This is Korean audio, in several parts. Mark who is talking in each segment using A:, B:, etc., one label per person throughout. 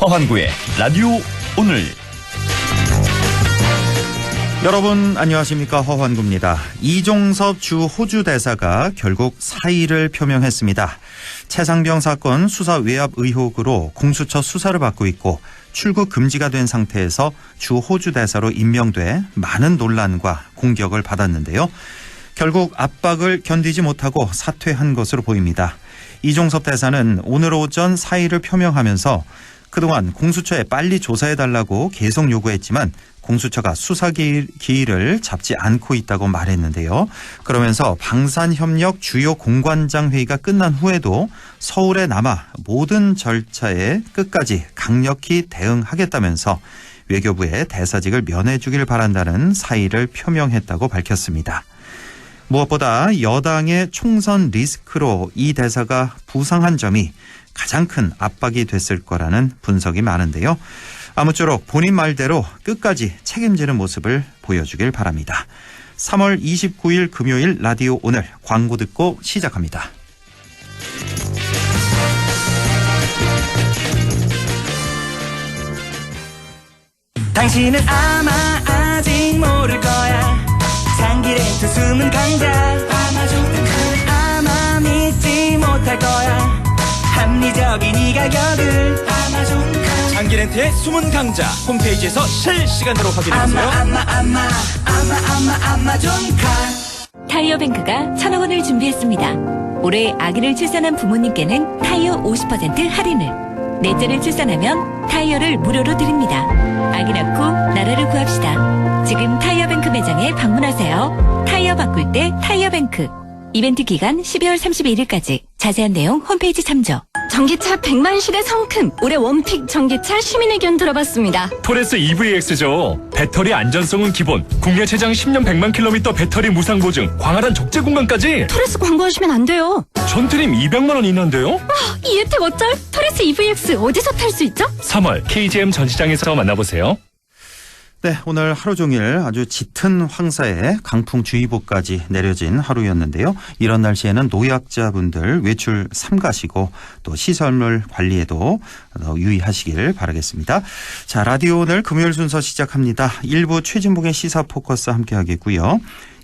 A: 허환구의 라디오 오늘.
B: 여러분 안녕하십니까, 허환구입니다. 이종섭 주 호주 대사가 결국 사의를 표명했습니다. 최상병 사건 수사 외압 의혹으로 공수처 수사를 받고 있고 출국 금지가 된 상태에서 주 호주 대사로 임명돼 많은 논란과 공격을 받았는데요. 결국 압박을 견디지 못하고 사퇴한 것으로 보입니다. 이종섭 대사는 오늘 오전 사의를 표명하면서 그동안 공수처에 빨리 조사해달라고 계속 요구했지만 공수처가 수사 기일을 잡지 않고 있다고 말했는데요. 그러면서 방산협력 주요 공관장 회의가 끝난 후에도 서울에 남아 모든 절차에 끝까지 강력히 대응하겠다면서 외교부에 대사직을 면해주길 바란다는 사의를 표명했다고 밝혔습니다. 무엇보다 여당의 총선 리스크로 이 대사가 부상한 점이 가장 큰 압박이 됐을 거라는 분석이 많은데요. 아무쪼록 본인 말대로 끝까지 책임지는 모습을 보여주길 바랍니다. 3월 29일 금요일 라디오 오늘, 광고 듣고 시작합니다.
C: 당신은 아마 아직 모를 거야. 장기 렌트 숨은 강자 아마존. 아마 믿지 못할 거야. 합리적인 이 가격을 아마존.
A: 장기 렌트의 숨은 강자 홈페이지에서 실시간으로 확인해보세요.
C: 아마존카.
D: 타이어뱅크가 1,000억 원을 준비했습니다. 올해 아기를 출산한 부모님께는 타이어 50% 할인을, 넷째를 출산하면 타이어를 무료로 드립니다. 아기 낳고 나라를 구합시다. 지금 타이어뱅크 매장에 방문하세요. 타이어 바꿀 때 타이어뱅크. 이벤트 기간 12월 31일까지. 자세한 내용 홈페이지 참조.
E: 전기차 100만 시대 성큼, 올해 원픽 전기차 시민의견 들어봤습니다.
F: 토레스 EVX죠. 배터리 안전성은 기본, 국내 최장 10년 100만 킬로미터 배터리 무상 보증, 광활한 적재 공간까지.
E: 토레스 광고하시면 안 돼요.
F: 전트림 200만 원 이내인데요?
E: 이 혜택 어쩔? 토레스 EVX 어디서 탈 수 있죠?
F: 3월 KGM 전시장에서 만나보세요.
B: 네, 오늘 하루 종일 아주 짙은 황사에 강풍주의보까지 내려진 하루였는데요. 이런 날씨에는 노약자분들 외출 삼가시고 또 시설물 관리에도 유의하시길 바라겠습니다. 자, 라디오 오늘 금요일 순서 시작합니다. 1부 최진봉의 시사 포커스 함께하겠고요.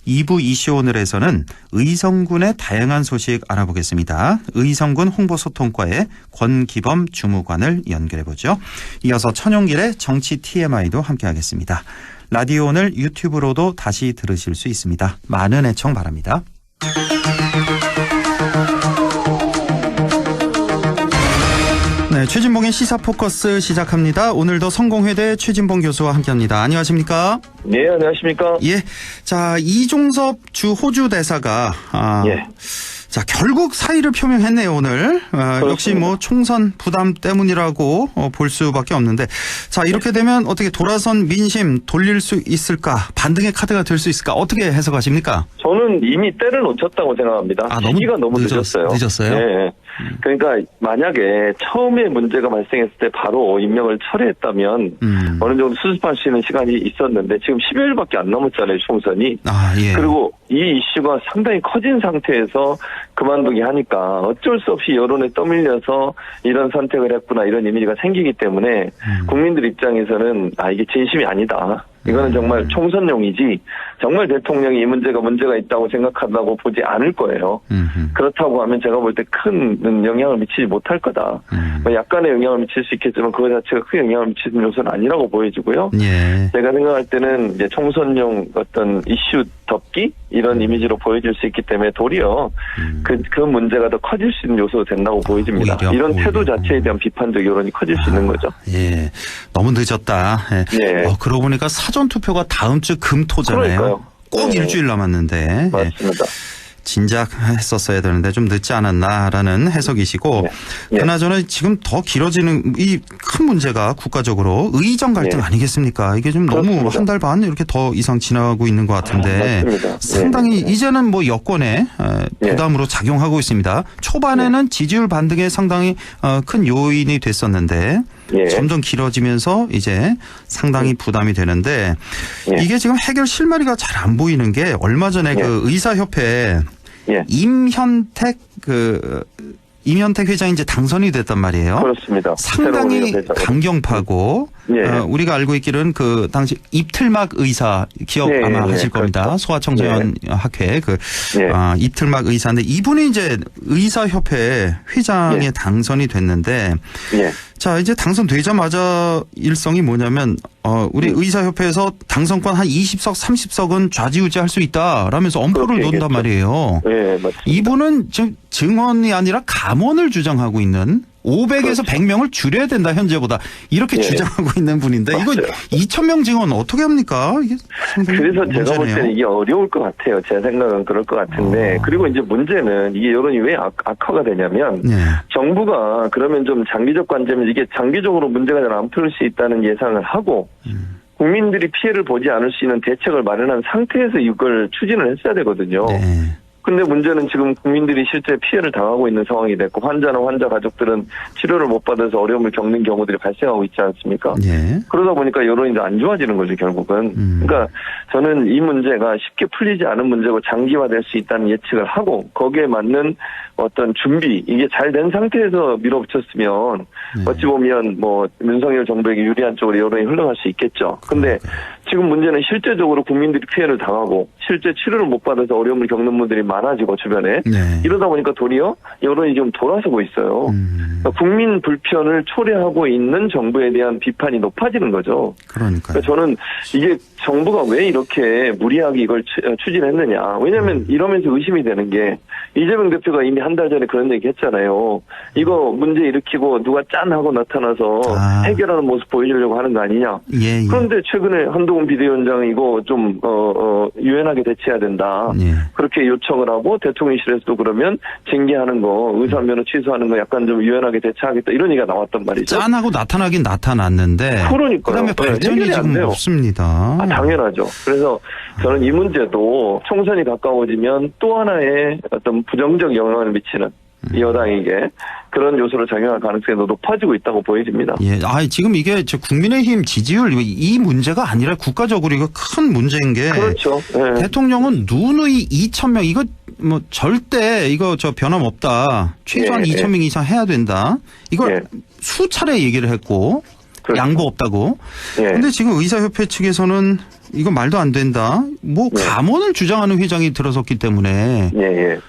B: 2부 이슈 오늘에서는 의성군의 다양한 소식 알아보겠습니다. 의성군 홍보소통과의 권기범 주무관을 연결해보죠. 이어서 천용길의 정치 TMI도 함께하겠습니다. 라디오 오늘 유튜브로도 다시 들으실 수 있습니다. 많은 애청 바랍니다. 네, 최진봉의 시사 포커스 시작합니다. 오늘도 성공회대 최진봉 교수와 함께합니다. 안녕하십니까?
G: 네, 안녕하십니까?
B: 예. 자, 이종섭 주 호주 대사가
G: 예.
B: 자, 결국 사의를 표명했네요, 오늘. 역시 뭐 총선 부담 때문이라고 볼 수밖에 없는데, 자, 이렇게 되면 어떻게 돌아선 민심 돌릴 수 있을까? 반등의 카드가 될 수 있을까? 어떻게 해석하십니까?
G: 저는 이미 때를 놓쳤다고 생각합니다. 시기가 너무 늦었어요.
B: 늦었어요?
G: 네. 그러니까 만약에 처음에 문제가 발생했을 때 바로 임명을 철회했다면 어느 정도 수습할 수 있는 시간이 있었는데 지금 10여일밖에 안 남았잖아요, 총선이.
B: 예.
G: 그리고 이 이슈가 상당히 커진 상태에서 그만두기 하니까 어쩔 수 없이 여론에 떠밀려서 이런 선택을 했구나, 이런 이미지가 생기기 때문에 국민들 입장에서는 이게 진심이 아니다. 이거는 정말 총선용이지 정말 대통령이 이 문제가 있다고 생각한다고 보지 않을 거예요. 그렇다고 하면 제가 볼 때 큰 영향을 미치지 못할 거다. 뭐 약간의 영향을 미칠 수 있겠지만 그거 자체가 큰 영향을 미치는 요소는 아니라고 보여지고요.
B: 예.
G: 제가 생각할 때는 이제 총선용 어떤 이슈 덮기 이런 이미지로 보여질 수 있기 때문에 도리어 그 문제가 더 커질 수 있는 요소가 된다고 보여집니다. 이런 태도 자체에 대한 비판적 여론이 커질 수 있는 거죠.
B: 예. 너무 늦었다. 예. 그러고 보니까 사전투표가 다음 주 금토잖아요.
G: 그러니까요.
B: 꼭 일주일 남았는데.
G: 맞습니다.
B: 진작 했었어야 되는데 좀 늦지 않았나라는 해석이시고, 그나저나 지금 더 길어지는 이 큰 문제가 국가적으로 의정 갈등 아니겠습니까? 이게 좀 너무 한 달 반 이렇게 더 이상 지나가고 있는 것 같은데 상당히 이제는 뭐 여권에 부담으로 작용하고 있습니다. 초반에는 지지율 반등에 상당히 큰 요인이 됐었는데 점점 길어지면서 이제 상당히 부담이 되는데 이게 지금 해결 실마리가 잘 안 보이는 게 얼마 전에 그 의사협회 임현택 그 임현택 회장이 이제 당선이 됐단 말이에요.
G: 그렇습니다.
B: 상당히
G: 새로운 회장으로.
B: 강경파고
G: 예.
B: 우리가 알고 있기로는 그 당시 입틀막 의사 기억
G: 예,
B: 아마
G: 예,
B: 하실 겁니다.
G: 그렇죠.
B: 소아청소년 학회 그
G: 예.
B: 입틀막 의사인데 이분이 이제 의사협회 회장에
G: 예.
B: 당선이 됐는데
G: 예.
B: 자 이제 당선되자마자 일성이 뭐냐면 우리 의사협회에서 당선권 한 20석 30석은 좌지우지할 수 있다라면서 엄포를
G: 그렇게
B: 놓는단
G: 얘기했죠.
B: 말이에요.
G: 예, 맞습니다.
B: 이분은 지금 증언이 아니라 감언을 주장하고 있는 500에서
G: 그렇죠.
B: 100명을 줄여야 된다 현재보다 이렇게
G: 예.
B: 주장하고 있는 분인데 이거
G: 맞아요.
B: 2,000명 증언 어떻게 합니까? 이게 상당히
G: 그래서 제가 볼
B: 문제네요.
G: 때는 이게 어려울 것 같아요. 제 생각은 그럴 것 같은데. 그리고 이제 문제는 이게 여론이 왜 악화가 되냐면
B: 네.
G: 정부가 그러면 좀 장기적 관점에서 이게 장기적으로 문제가 잘 안 풀릴 수 있다는 예상을 하고 국민들이 피해를 보지 않을 수 있는 대책을 마련한 상태에서 이걸 추진을 했어야 되거든요.
B: 네.
G: 근데 문제는 지금 국민들이 실제 피해를 당하고 있는 상황이 됐고 환자나 환자 가족들은 치료를 못 받아서 어려움을 겪는 경우들이 발생하고 있지 않습니까?
B: 네.
G: 그러다 보니까 여론이 안 좋아지는 거죠, 결국은. 그러니까 저는 이 문제가 쉽게 풀리지 않은 문제고 장기화될 수 있다는 예측을 하고 거기에 맞는 어떤 준비, 이게 잘 된 상태에서 밀어붙였으면 어찌 보면 뭐 윤석열 정부에게 유리한 쪽으로 여론이 흘러갈 수 있겠죠. 근데 지금 문제는 실제적으로 국민들이 피해를 당하고 실제 치료를 못 받아서 어려움을 겪는 분들이 많아지고 주변에
B: 네.
G: 이러다 보니까 도리어 여론이 지금 돌아서고 있어요. 그러니까 국민 불편을 초래하고 있는 정부에 대한 비판이 높아지는 거죠.
B: 그러니까요.
G: 그러니까 저는 이게 정부가 왜 이렇게 무리하게 이걸 추진했느냐. 왜냐하면 이러면서 의심이 되는 게 이재명 대표가 이미 한 달 전에 그런 얘기 했잖아요. 이거 문제 일으키고 누가 짠 하고 나타나서 해결하는 모습 보여주려고 하는 거 아니냐.
B: 예, 예.
G: 그런데 최근에 한동훈 비대위원장이 이거 좀 유연하게 대처해야 된다.
B: 예.
G: 그렇게 요청을 하고 대통령실에서도 그러면 징계하는 거, 의사면허 취소하는 거 약간 좀 유연하게 대처하겠다 이런 얘기가 나왔단 말이죠.
B: 짠하고 나타나긴 나타났는데
G: 그러니까요.
B: 그다음에 발전이
G: 해결이 안
B: 지금
G: 돼요.
B: 없습니다.
G: 당연하죠. 그래서 저는 이 문제도 총선이 가까워지면 또 하나의 어떤 부정적 영향을 미치는 이 여당에게 그런 요소로 작용할 가능성이 더 높아지고 있다고 보여집니다.
B: 예, 지금 이게 국민의힘 지지율 이 문제가 아니라 국가적으로 이거 큰 문제인 게
G: 그렇죠. 네.
B: 대통령은 누누이 2,000명 이거 뭐 절대 이거 변함없다. 최소한
G: 예,
B: 2,000명 이상 해야 된다. 이걸
G: 예.
B: 수차례 얘기를 했고
G: 그렇죠.
B: 양보 없다고.
G: 예.
B: 근데 지금 의사협회 측에서는 이거 말도 안 된다. 뭐
G: 예.
B: 감언을 주장하는 회장이 들어섰기 때문에
G: 예, 예.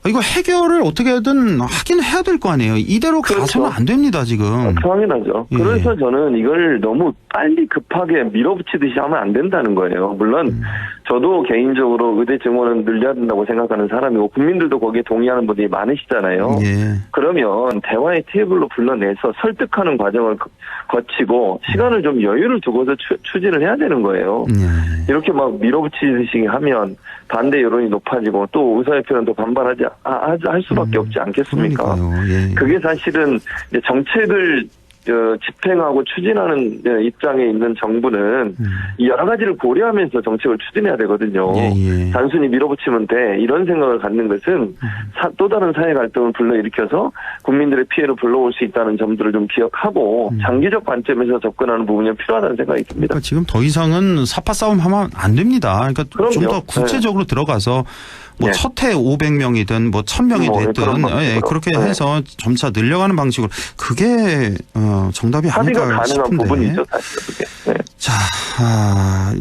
B: 이거 해결을 어떻게든 하긴 해야 될 거 아니에요. 이대로
G: 그렇죠.
B: 가서는 안 됩니다, 지금.
G: 당연하죠.
B: 예.
G: 그래서 저는 이걸 너무 빨리 급하게 밀어붙이듯이 하면 안 된다는 거예요. 물론 저도 개인적으로 의대 증원은 늘려야 된다고 생각하는 사람이고 국민들도 거기에 동의하는 분들이 많으시잖아요.
B: 예.
G: 그러면 대화의 테이블로 불러내서 설득하는 과정을 거치고 시간을 좀 여유를 두고서 추진을 해야 되는 거예요.
B: 예.
G: 이렇게 막 밀어붙이듯이 하면 반대 여론이 높아지고 또 의사협회는 또 반발하지 할 수밖에 없지 않겠습니까?
B: 그러니까요. 예.
G: 그게 사실은 이제 정책을 집행하고 추진하는 입장에 있는 정부는 이 여러 가지를 고려하면서 정책을 추진해야 되거든요.
B: 예.
G: 단순히 밀어붙이면 돼 이런 생각을 갖는 것은 또 다른 사회 갈등을 불러일으켜서 국민들의 피해를 불러올 수 있다는 점들을 좀 기억하고 장기적 관점에서 접근하는 부분이 필요하다는 생각이 듭니다.
B: 그러니까 지금 더 이상은 사파 싸움 하면 안 됩니다. 그러니까 좀
G: 그럼요.
B: 더 구체적으로 들어가서 뭐
G: 네.
B: 첫해 500명이든 뭐 1,000명이
G: 뭐
B: 됐든
G: 그런 방식으로.
B: 그렇게
G: 네.
B: 해서 점차 늘려가는 방식으로 그게 정답이
G: 합의가
B: 아닐까
G: 가능한
B: 싶은데.
G: 부분이죠, 사실 그게. 네.
B: 자,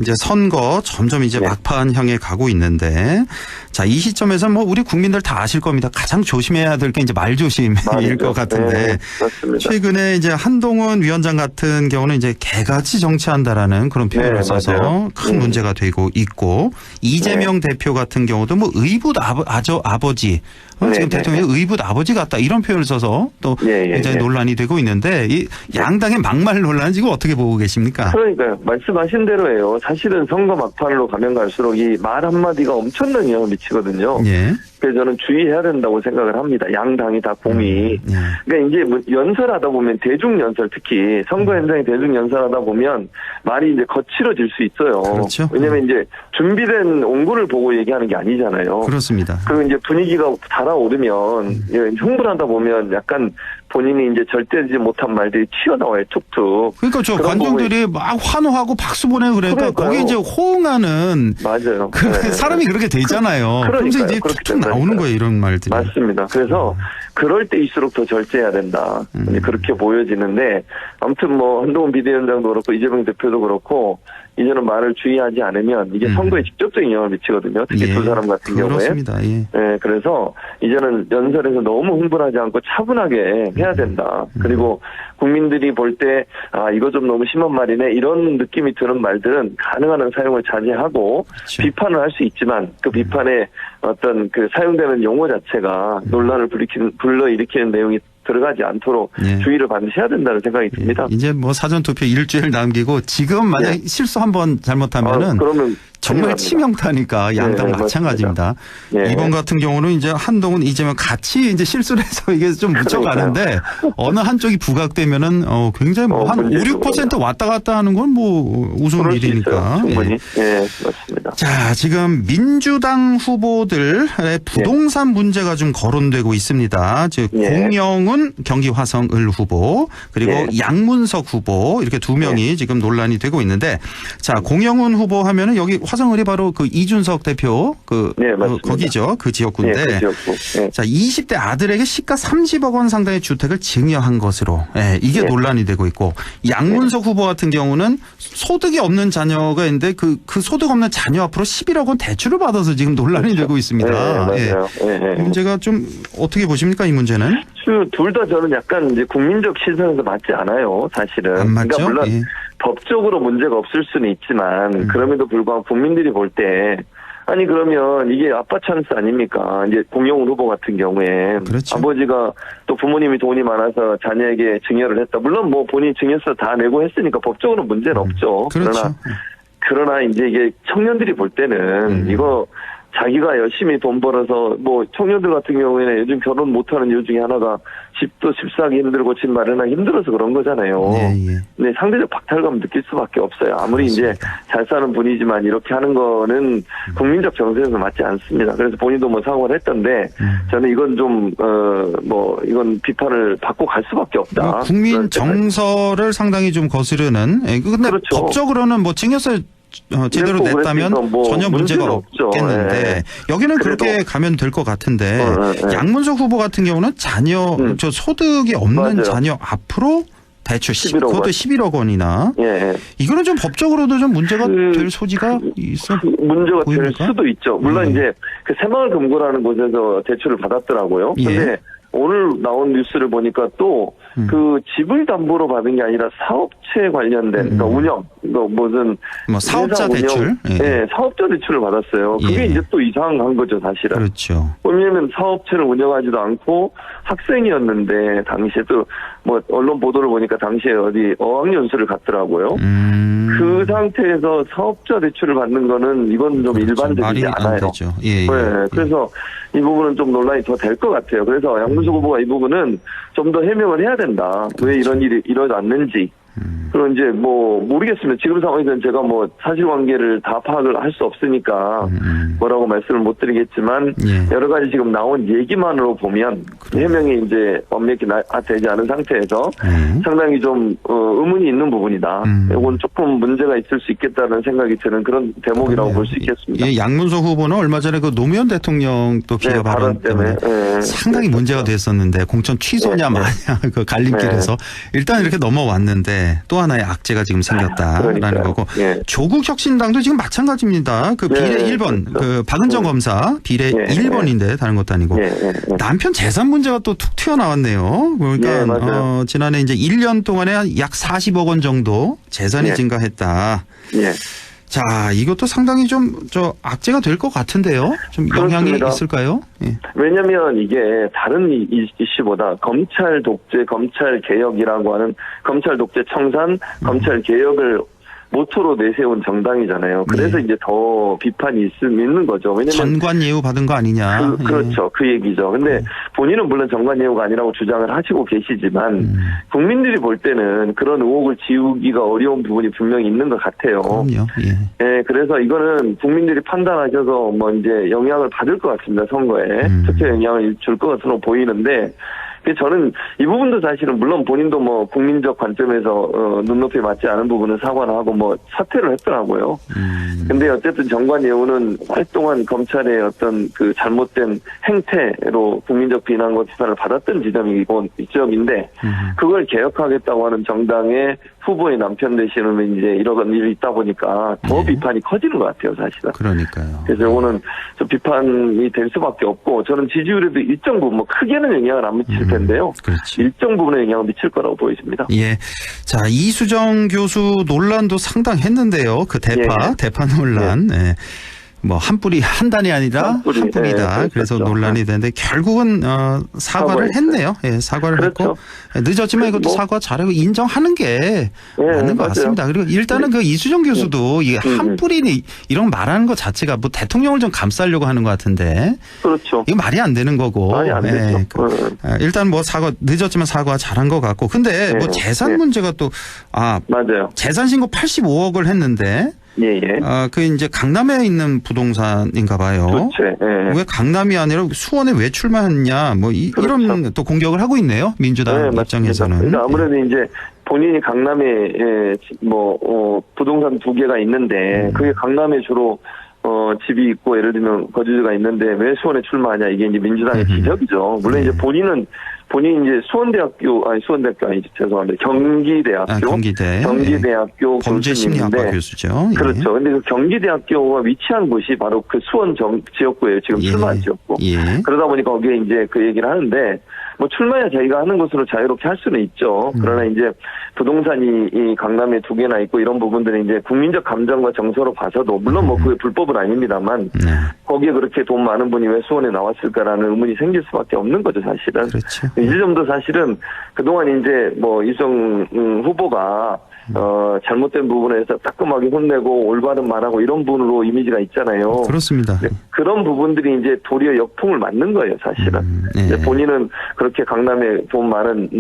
B: 이제 선거 점점 이제
G: 네.
B: 막판 향해 가고 있는데, 자, 이 시점에서 뭐 우리 국민들 다 아실 겁니다. 가장 조심해야 될 게 이제 말조심일
G: 말이죠.
B: 것 같은데,
G: 네, 그렇습니다.
B: 최근에 이제 한동훈 위원장 같은 경우는 이제 개같이 정치한다라는 그런 표현을
G: 네,
B: 써서
G: 맞아요.
B: 큰 문제가 되고 있고, 이재명 대표 같은 경우도 뭐 의붓 아버지, 지금
G: 네,
B: 대통령이 의붓 아버지 같다 이런 표현을 써서 또
G: 예,
B: 굉장히
G: 예.
B: 논란이 되고 있는데, 이 양당의 막말 논란 지금 어떻게 보고 계십니까?
G: 그러니까요. 말씀하신 대로예요. 사실은 선거 막판으로 가면 갈수록 이 말 한마디가 엄청난 영향을 미치거든요.
B: 예.
G: 그래서 저는 주의해야 된다고 생각을 합니다. 양당이 다 공이.
B: 예.
G: 그러니까 이제 뭐 연설하다 보면 대중연설 특히 선거 현장에 대중연설하다 보면 말이 이제 거칠어질 수 있어요.
B: 그렇죠.
G: 왜냐면 이제 준비된 온구를 보고 얘기하는 게 아니잖아요.
B: 그렇습니다.
G: 그리고 이제 분위기가 달아오르면 흥분하다 보면 약간 본인이 이제 절대지 못한 말들이 튀어나와요. 툭툭.
B: 그러니까 저
G: 그런
B: 관중들이 막 환호하고 박수 보내고 그러니까
G: 그러니까요.
B: 거기에 이제 호응하는
G: 맞아요.
B: 그
G: 네.
B: 사람이 그렇게 되잖아요. 그러면서 이제
G: 그렇게
B: 툭툭 나오는
G: 된다니까요.
B: 거예요, 이런 말들이.
G: 맞습니다. 그래서 그럴 때일수록 더 절제해야 된다. 이제 그렇게 보여지는데 아무튼 뭐 한동훈 비대위원장도 그렇고 이재명 대표도 그렇고 이제는 말을 주의하지 않으면 이게 선거에 직접적인 영향을 미치거든요. 특히 두 사람 같은 경우에.
B: 그렇습니다. 예.
G: 네, 그래서 이제는 연설에서 너무 흥분하지 않고 차분하게 해야 된다. 그리고 국민들이 볼 때 이거 좀 너무 심한 말이네 이런 느낌이 드는 말들은 가능한 한 사용을 자제하고
B: 그렇죠.
G: 비판을 할 수 있지만 그 비판에 어떤 그 사용되는 용어 자체가 논란을 불러일으키는 내용이 들어가지 않도록
B: 예.
G: 주의를 반드시 해야 된다는 생각이 듭니다.
B: 이제 뭐 사전투표 일주일 남기고 지금 만약 실수 한번 잘못하면은
G: 그러면
B: 정말 치명타니까 양당
G: 네,
B: 마찬가지입니다.
G: 네.
B: 이번 같은 경우는 이제 한동훈 이재명 같이 이제 실수를 해서 이게 좀 묻혀가는데 어느 한쪽이 부각되면은 굉장히 뭐 한 5, 6% 왔다 갔다 하는 건 뭐 우스운 일이니까.
G: 충분히.
B: 예.
G: 네, 맞습니다.
B: 자, 지금 민주당 후보들의 부동산 문제가 좀 거론되고 있습니다. 즉 공영훈 경기 화성을 후보 그리고 양문석 후보 이렇게 두 명이 지금 논란이 되고 있는데 자, 공영훈 후보 하면은 여기 화성을이 바로 그 이준석 대표 거기죠. 그 지역구인데.
G: 그 지역구.
B: 자, 20대 아들에게 시가 30억 원 상당의 주택을 증여한 것으로 이게 논란이 되고 있고 양문석 후보 같은 경우는 소득이 없는 자녀가 있는데 그 소득 없는 자녀 앞으로 11억 원 대출을 받아서 지금 논란이 되고 있습니다.
G: 맞아요.
B: 문제가 좀 어떻게 보십니까 이 문제는?
G: 둘 다 저는 약간 이제 국민적 시선에서 맞지 않아요, 사실은.
B: 안 맞죠?
G: 그러니까 물론 법적으로 문제가 없을 수는 있지만 그럼에도 불구하고 국민들이 볼 때 아니 그러면 이게 아빠 찬스 아닙니까? 이제 공영훈 후보 같은 경우에
B: 그렇죠.
G: 아버지가 또 부모님이 돈이 많아서 자녀에게 증여를 했다. 물론 뭐 본인 증여세 다 내고 했으니까 법적으로 문제는 없죠.
B: 그렇죠.
G: 그러나 이제 이게 청년들이 볼 때는 이거 자기가 열심히 돈 벌어서 뭐 청년들 같은 경우에는 요즘 결혼 못하는 이유 중에 하나가 집도 집사기 힘들고 집 마련하기 힘들어서 그런 거잖아요. 근데 상대적 박탈감 느낄 수밖에 없어요. 아무리
B: 그렇습니다.
G: 이제 잘 사는 분이지만 이렇게 하는 거는 국민적 정서에서 맞지 않습니다. 그래서 본인도 뭐 사과를 했던데 저는 이건 좀 이건 비판을 받고 갈 수밖에 없다.
B: 국민 정서를 상당히 좀 거스르는. 근데
G: 그렇죠.
B: 법적으로는 뭐 증여세 제대로 냈다면
G: 뭐
B: 전혀 문제가 없겠는데 여기는
G: 그래도.
B: 그렇게 가면 될 것 같은데 양문석 후보 같은 경우는 자녀 저 소득이 없는
G: 맞아요.
B: 자녀 앞으로 대출
G: 11억
B: 그것도
G: 원.
B: 11억 원이나 이거는 좀 법적으로도 좀 문제가 될 소지가 있어
G: 문제가
B: 보입니까?
G: 될 수도 있죠. 물론 이제 그 새마을금고라는 곳에서 대출을 받았더라고요. 근데 오늘 나온 뉴스를 보니까 또 그 집을 담보로 받은 게 아니라 사업체 관련된 그러니까 운영, 무슨
B: 뭐 사업자
G: 회사 운영,
B: 대출,
G: 사업자 대출을 받았어요. 그게 이제 또 이상한 거죠, 사실은.
B: 그렇죠.
G: 왜냐하면 사업체를 운영하지도 않고 학생이었는데 당시에 또 뭐 언론 보도를 보니까 당시에 어디 어학연수를 갔더라고요. 그 상태에서 사업자 대출을 받는 거는 이건 좀 일반적이지
B: 말이
G: 않아요.
B: 안 되죠.
G: 그래서 이 부분은 좀 논란이 더 될 것 같아요. 그래서 양문석 후보가 이 부분은 좀 더 해명을 해야 된다. 왜 이런 일이 일어났는지. 그리고 이제 뭐 모르겠습니다. 지금 상황에서는 제가 뭐 사실관계를 다 파악을 할 수 없으니까 뭐라고 말씀을 못 드리겠지만 여러 가지 지금 나온 얘기만으로 보면 해명이 이제 완벽히 되지 않은 상태에서 상당히 좀 의문이 있는 부분이다. 이건 조금 문제가 있을 수 있겠다는 생각이 드는 그런 대목이라고 볼 수 있겠습니다.
B: 양문석 후보는 얼마 전에 그 노무현 대통령 또 비하 발언 때문에 상당히 문제가 됐었는데 공천 취소냐 마냐 그 갈림길에서 일단 이렇게 넘어왔는데 또 하나의 악재가 지금 생겼다라는 거고 조국 혁신당도 지금 마찬가지입니다. 그 비례 1번 그 박은정 검사 비례 1번인데 다른 것도 아니고 남편 재산 문제가 또 툭 튀어나왔네요. 그러니까 지난해 이제 1년 동안에 약 40억 원 정도 재산이 증가했다. 자, 이것도 상당히 좀 악재가 될 것 같은데요. 좀 영향이
G: 그렇습니다.
B: 있을까요?
G: 왜냐하면 이게 다른 이슈보다 검찰 독재, 검찰 개혁이라고 하는 검찰 독재 청산, 검찰 개혁을 모토로 내세운 정당이잖아요. 그래서 이제 더 비판이 있는 거죠. 왜냐면
B: 전관 예우 받은 거 아니냐.
G: 그렇죠. 그 얘기죠. 근데 본인은 물론 정관 예우가 아니라고 주장을 하시고 계시지만 국민들이 볼 때는 그런 의혹을 지우기가 어려운 부분이 분명히 있는 것 같아요.
B: 그럼요.
G: 그래서 이거는 국민들이 판단하셔서 뭐 이제 영향을 받을 것 같습니다. 선거에 투표 영향을 줄 것 것으로 보이는데 그래서 저는 이 부분도 사실은 물론 본인도 뭐 국민적 관점에서 눈높이에 맞지 않은 부분은 사과를 하고 뭐 사퇴를 했더라고요. 근데 어쨌든 정관 예우는 활동한 검찰의 어떤 그 잘못된 행태로 국민적 비난과 비판을 받았던 지점인데 그걸 개혁하겠다고 하는 정당의 후보의 남편 되시는 이제 이런 일이 있다 보니까 더
B: 네.
G: 비판이 커지는 것 같아요, 사실은.
B: 그러니까요.
G: 그래서 이거는 좀 비판이 될 수밖에 없고 저는 지지율에도 일정 부분 뭐 크게는 영향을 안 미칠 텐데요.
B: 그렇지.
G: 일정 부분에 영향을 미칠 거라고 보여집니다.
B: 예. 자, 이수정 교수 논란도 상당했는데요. 그 대파 논란. 예. 뭐 한 뿌리 한 단이 아니라 한 뿌리다.
G: 네,
B: 그래서
G: 그렇죠.
B: 논란이 되는데 결국은 사과를 했네요. 예, 사과를
G: 그렇죠.
B: 했고 늦었지만 이것도 사과 잘하고 인정하는 게 맞는 것
G: 맞아요.
B: 같습니다. 그리고 일단은 그 이수정 교수도 이게 한 뿌리 이런 말하는 것 자체가 뭐 대통령을 좀 감싸려고 하는 것 같은데
G: 그렇죠.
B: 이거 말이 안 되는 거고.
G: 말이 안 되죠.
B: 일단 뭐 늦었지만 사과 잘한 것 같고. 근데 뭐 재산 문제가 또
G: 맞아요.
B: 재산 신고 85억을 했는데
G: 예.
B: 그 이제 강남에 있는 부동산인가 봐요.
G: 그렇죠. 예.
B: 왜 강남이 아니라 수원에 왜 출마했냐 뭐
G: 그렇죠.
B: 이런 또 공격을 하고 있네요. 민주당 입장에서는.
G: 그러니까 아무래도 이제 본인이 강남에 부동산 2개가 있는데 그게 강남에 주로 집이 있고 예를 들면 거주지가 있는데 왜 수원에 출마하냐 이게 이제 민주당의 지적이죠. 물론 이제 본인이 이제 수원대학교 아니죠. 죄송합니다. 경기대학교. 경기대학교
B: 범죄심리학과 교수죠. 예.
G: 그렇죠. 근데 그 경기대학교가 위치한 곳이 바로 그 수원 지역구예요. 지금 출마 지역구.
B: 예.
G: 그러다 보니까 거기에 이제 그 얘기를 하는데 뭐 출마야 자기가 하는 것으로 자유롭게 할 수는 있죠. 그러나 이제 부동산이 이 강남에 2개나 있고 이런 부분들은 이제 국민적 감정과 정서로 봐서도 물론 뭐 그게 불법은 아닙니다만 거기에 그렇게 돈 많은 분이 왜 수원에 나왔을까라는 의문이 생길 수밖에 없는 거죠, 사실은.
B: 그렇죠.
G: 이 점도 사실은 그동안 이제 뭐 이수정 후보가 잘못된 부분에서 따끔하게 혼내고 올바른 말하고 이런 분으로 이미지가 있잖아요.
B: 그렇습니다.
G: 그런 부분들이 이제 도리어 역풍을 맞는 거예요, 사실은. 이제 본인은 그렇게 강남에 돈 많은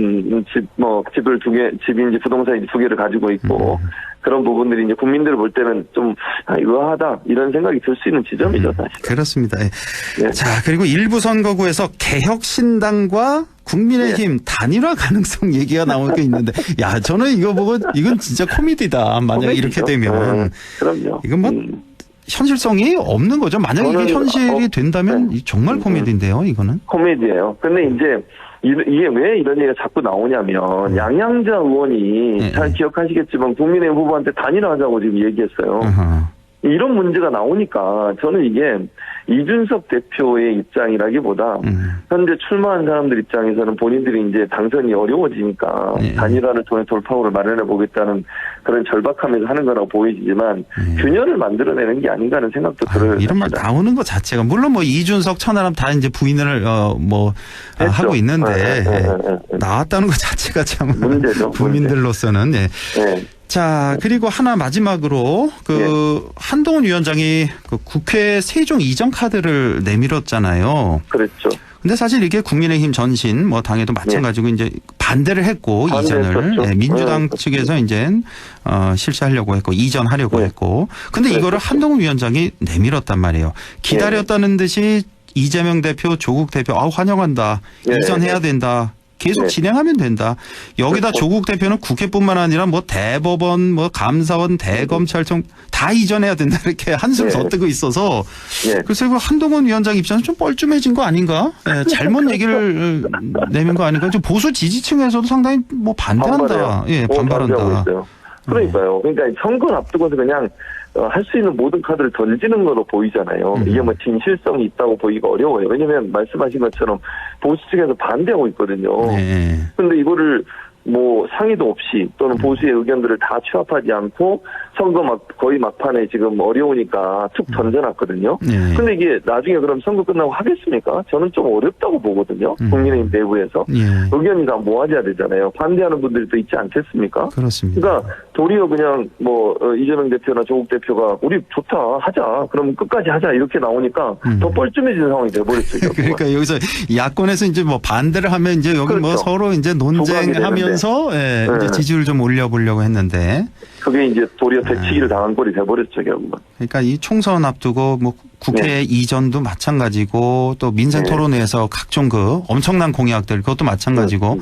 G: 집을 집인지 부동산인지 2개를 가지고 있고 그런 부분들이 이제 국민들 볼 때는 좀 의아하다 이런 생각이 들 수 있는 지점이죠, 사실.
B: 그렇습니다. 예.
G: 네.
B: 자, 그리고 일부 선거구에서 개혁신당과 국민의힘 단일화 가능성 얘기가 나오고 있는데, 야, 저는 이거 보고 이건 진짜 코미디다. 만약 이렇게 되면.
G: 그럼요.
B: 이건 뭐 현실성이 없는 거죠. 만약 이게 현실이 된다면 정말 코미디인데요, 이거는.
G: 코미디예요. 근데 이제 이게 왜 이런 얘기가 자꾸 나오냐면 양양자 의원이 잘 기억하시겠지만 국민의힘 후보한테 단일화하자고 지금 얘기했어요. 이런 문제가 나오니까 저는 이게 이준석 대표의 입장이라기보다 현재 출마한 사람들 입장에서는 본인들이 이제 당선이 어려워지니까 단일화를 통해 돌파구를 마련해 보겠다는 그런 절박함에서 하는 거라고 보이지만 균열을 만들어내는 게 아닌가 하는 생각도 들어요.
B: 이런 말 나오는 것 자체가 물론 뭐 이준석 천하람 다 이제 부인을 하고 있는데 나왔다는 것 자체가 참
G: 문제죠.
B: 국민들로서는 자, 그리고 하나 마지막으로 한동훈 위원장이 그 국회 세종 이전 카드를 내밀었잖아요.
G: 그렇죠.
B: 근데 사실 이게 국민의힘 전신 뭐 당에도 마찬가지고 이제 반대를 했고 이전을 민주당 측에서 이제 실시하려고 했고 이전하려고 했고 근데 이거를 한동훈 위원장이 내밀었단 말이에요. 기다렸다는 듯이 이재명 대표, 조국 대표 환영한다. 이전해야 된다. 계속 진행하면 된다. 여기다 조국 대표는 국회뿐만 아니라 뭐 대법원, 뭐 감사원, 대검찰청 다 이전해야 된다. 이렇게 한숨 덧뜨고 있어서 그래서 한동훈 위원장 입장은 좀 뻘쭘해진 거 아닌가? 잘못 얘기를 내민 거 아닌가? 좀 보수 지지층에서도 상당히 뭐 반대한다. 반발한다.
G: 그러니까요. 그러니까 선거 앞두고서 그냥 할 수 있는 모든 카드를 던지는 거로 보이잖아요. 이게 뭐 진실성이 있다고 보기가 어려워요. 왜냐하면 말씀하신 것처럼 보수 측에서 반대하고 있거든요. 그런데 이거를 뭐 상의도 없이 또는 보수의 의견들을 다 취합하지 않고 선거 거의 막판에 지금 어려우니까 툭 던져놨거든요. 근데 이게 나중에 그럼 선거 끝나고 하겠습니까? 저는 좀 어렵다고 보거든요. 국민의힘 내부에서. 의견이 다 모아져야 되잖아요. 반대하는 분들도 있지 않겠습니까?
B: 그렇습니다.
G: 그러니까 도리어 그냥 이재명 대표나 조국 대표가 우리 좋다 하자. 그럼 끝까지 하자 이렇게 나오니까 더 뻘쭘해진 상황이 돼버렸죠.
B: 그러니까 여기서 야권에서 이제 뭐 반대를 하면 이제 여기 뭐 서로 이제 논쟁하면서 이제 지지율 좀 올려보려고 했는데
G: 그게 이제 도리어 대치기를 당한 꼴이 돼버렸죠, 결국은.
B: 그러니까 이 총선 앞두고 뭐 국회
G: 네.
B: 이전도 마찬가지고 또 민생
G: 네.
B: 토론회에서 각종 그 엄청난 공약들 그것도 마찬가지고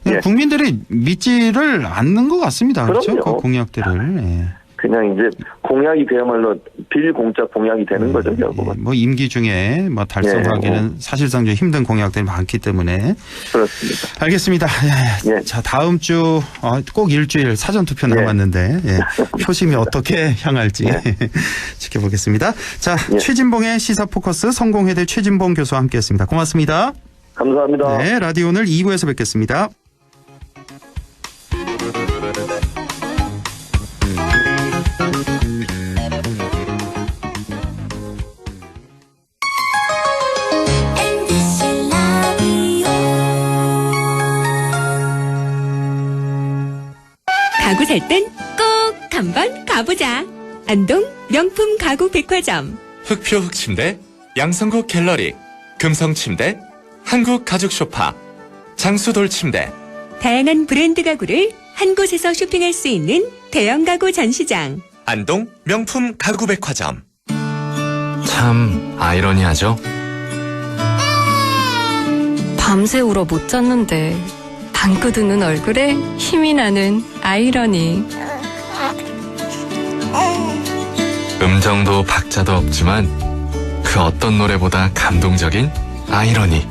G: 네.
B: 국민들이 믿지를 않는 것 같습니다. 그렇죠?
G: 그럼요.
B: 그 공약들을. 예.
G: 그냥 이제 공약이 그야말로 빌공짜 공약이 되는 거죠, 결국은.
B: 뭐 임기 중에 뭐 달성하기는 사실상 좀 힘든 공약들이 많기 때문에
G: 그렇습니다.
B: 알겠습니다. 예.
G: 예.
B: 자 다음 주 꼭 일주일 사전 투표
G: 예.
B: 남았는데 예. 표심이 어떻게 향할지 지켜보겠습니다. 자
G: 예.
B: 최진봉의 시사 포커스 성공회대 최진봉 교수와 함께했습니다. 고맙습니다.
G: 감사합니다.
B: 네, 라디오 오늘 2부에서 뵙겠습니다.
D: 가구 살 땐 꼭 한번 가보자. 안동 명품 가구 백화점.
H: 흑표 흑침대, 양성국 갤러리, 금성침대, 한국 가죽 소파, 장수돌 침대.
D: 다양한 브랜드 가구를 한 곳에서 쇼핑할 수 있는 대형 가구 전시장.
H: 안동 명품 가구 백화점. 참 아이러니하죠?
E: 밤새 울어 못 잤는데 방긋드는 얼굴에 힘이 나는 아이러니.
H: 음정도 박자도 없지만 그 어떤 노래보다 감동적인 아이러니.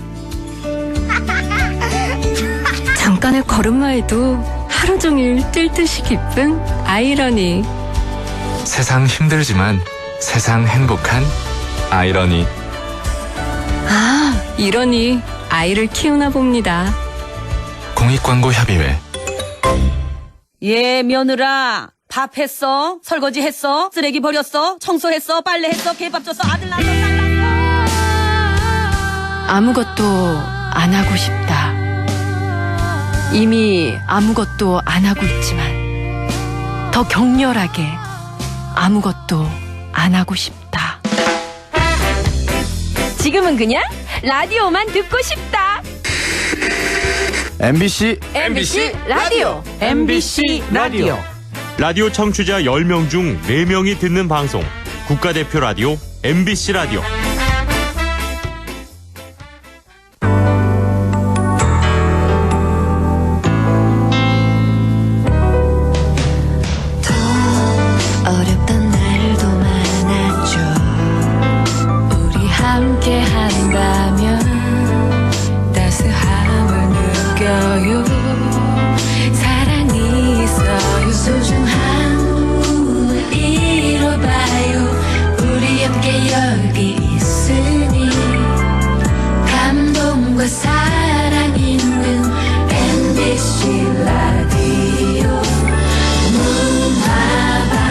E: 잠깐의 걸음마에도 하루 종일 뛸 듯이 기쁜 아이러니.
H: 세상 힘들지만 세상 행복한 아이러니.
E: 아, 이러니 아이를 키우나 봅니다.
H: 공익광고협의회.
I: 예, 며느라. 밥 했어? 설거지 했어? 쓰레기 버렸어? 청소했어? 빨래했어? 개밥 줬어? 아들 낳았어? 딸 낳았어?
E: 아무것도 안 하고 싶다. 이미 아무것도 안 하고 있지만 더 격렬하게 아무것도 안 하고 싶다. 지금은 그냥 라디오만 듣고 싶다.
A: MBC
E: 라디오.
I: MBC 라디오.
A: 라디오 청취자 10명 중 4명이 듣는 방송 국가대표 라디오 MBC 라디오.
E: 어렵던 날도 많았죠. 우리 함께 한다면 따스함을 느껴요. 사랑이 있어요. 소중한 꿈을 이뤄봐요. 우리 함께 여기 있으니 감동과 사랑 있는 MBC 라디오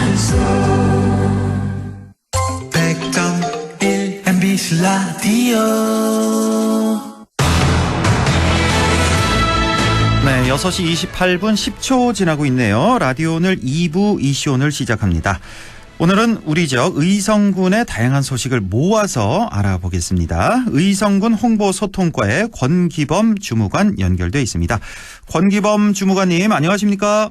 E: 문화방송
C: 100.1 MBC 라디오.
B: 네, 6시 28분 10초 지나고 있네요. 라디오 오늘 2부 이시온을 시작합니다. 오늘은 우리 지역 의성군의 다양한 소식을 모아서 알아보겠습니다. 의성군 홍보소통과의 권기범 주무관 연결돼 있습니다. 권기범 주무관님 안녕하십니까?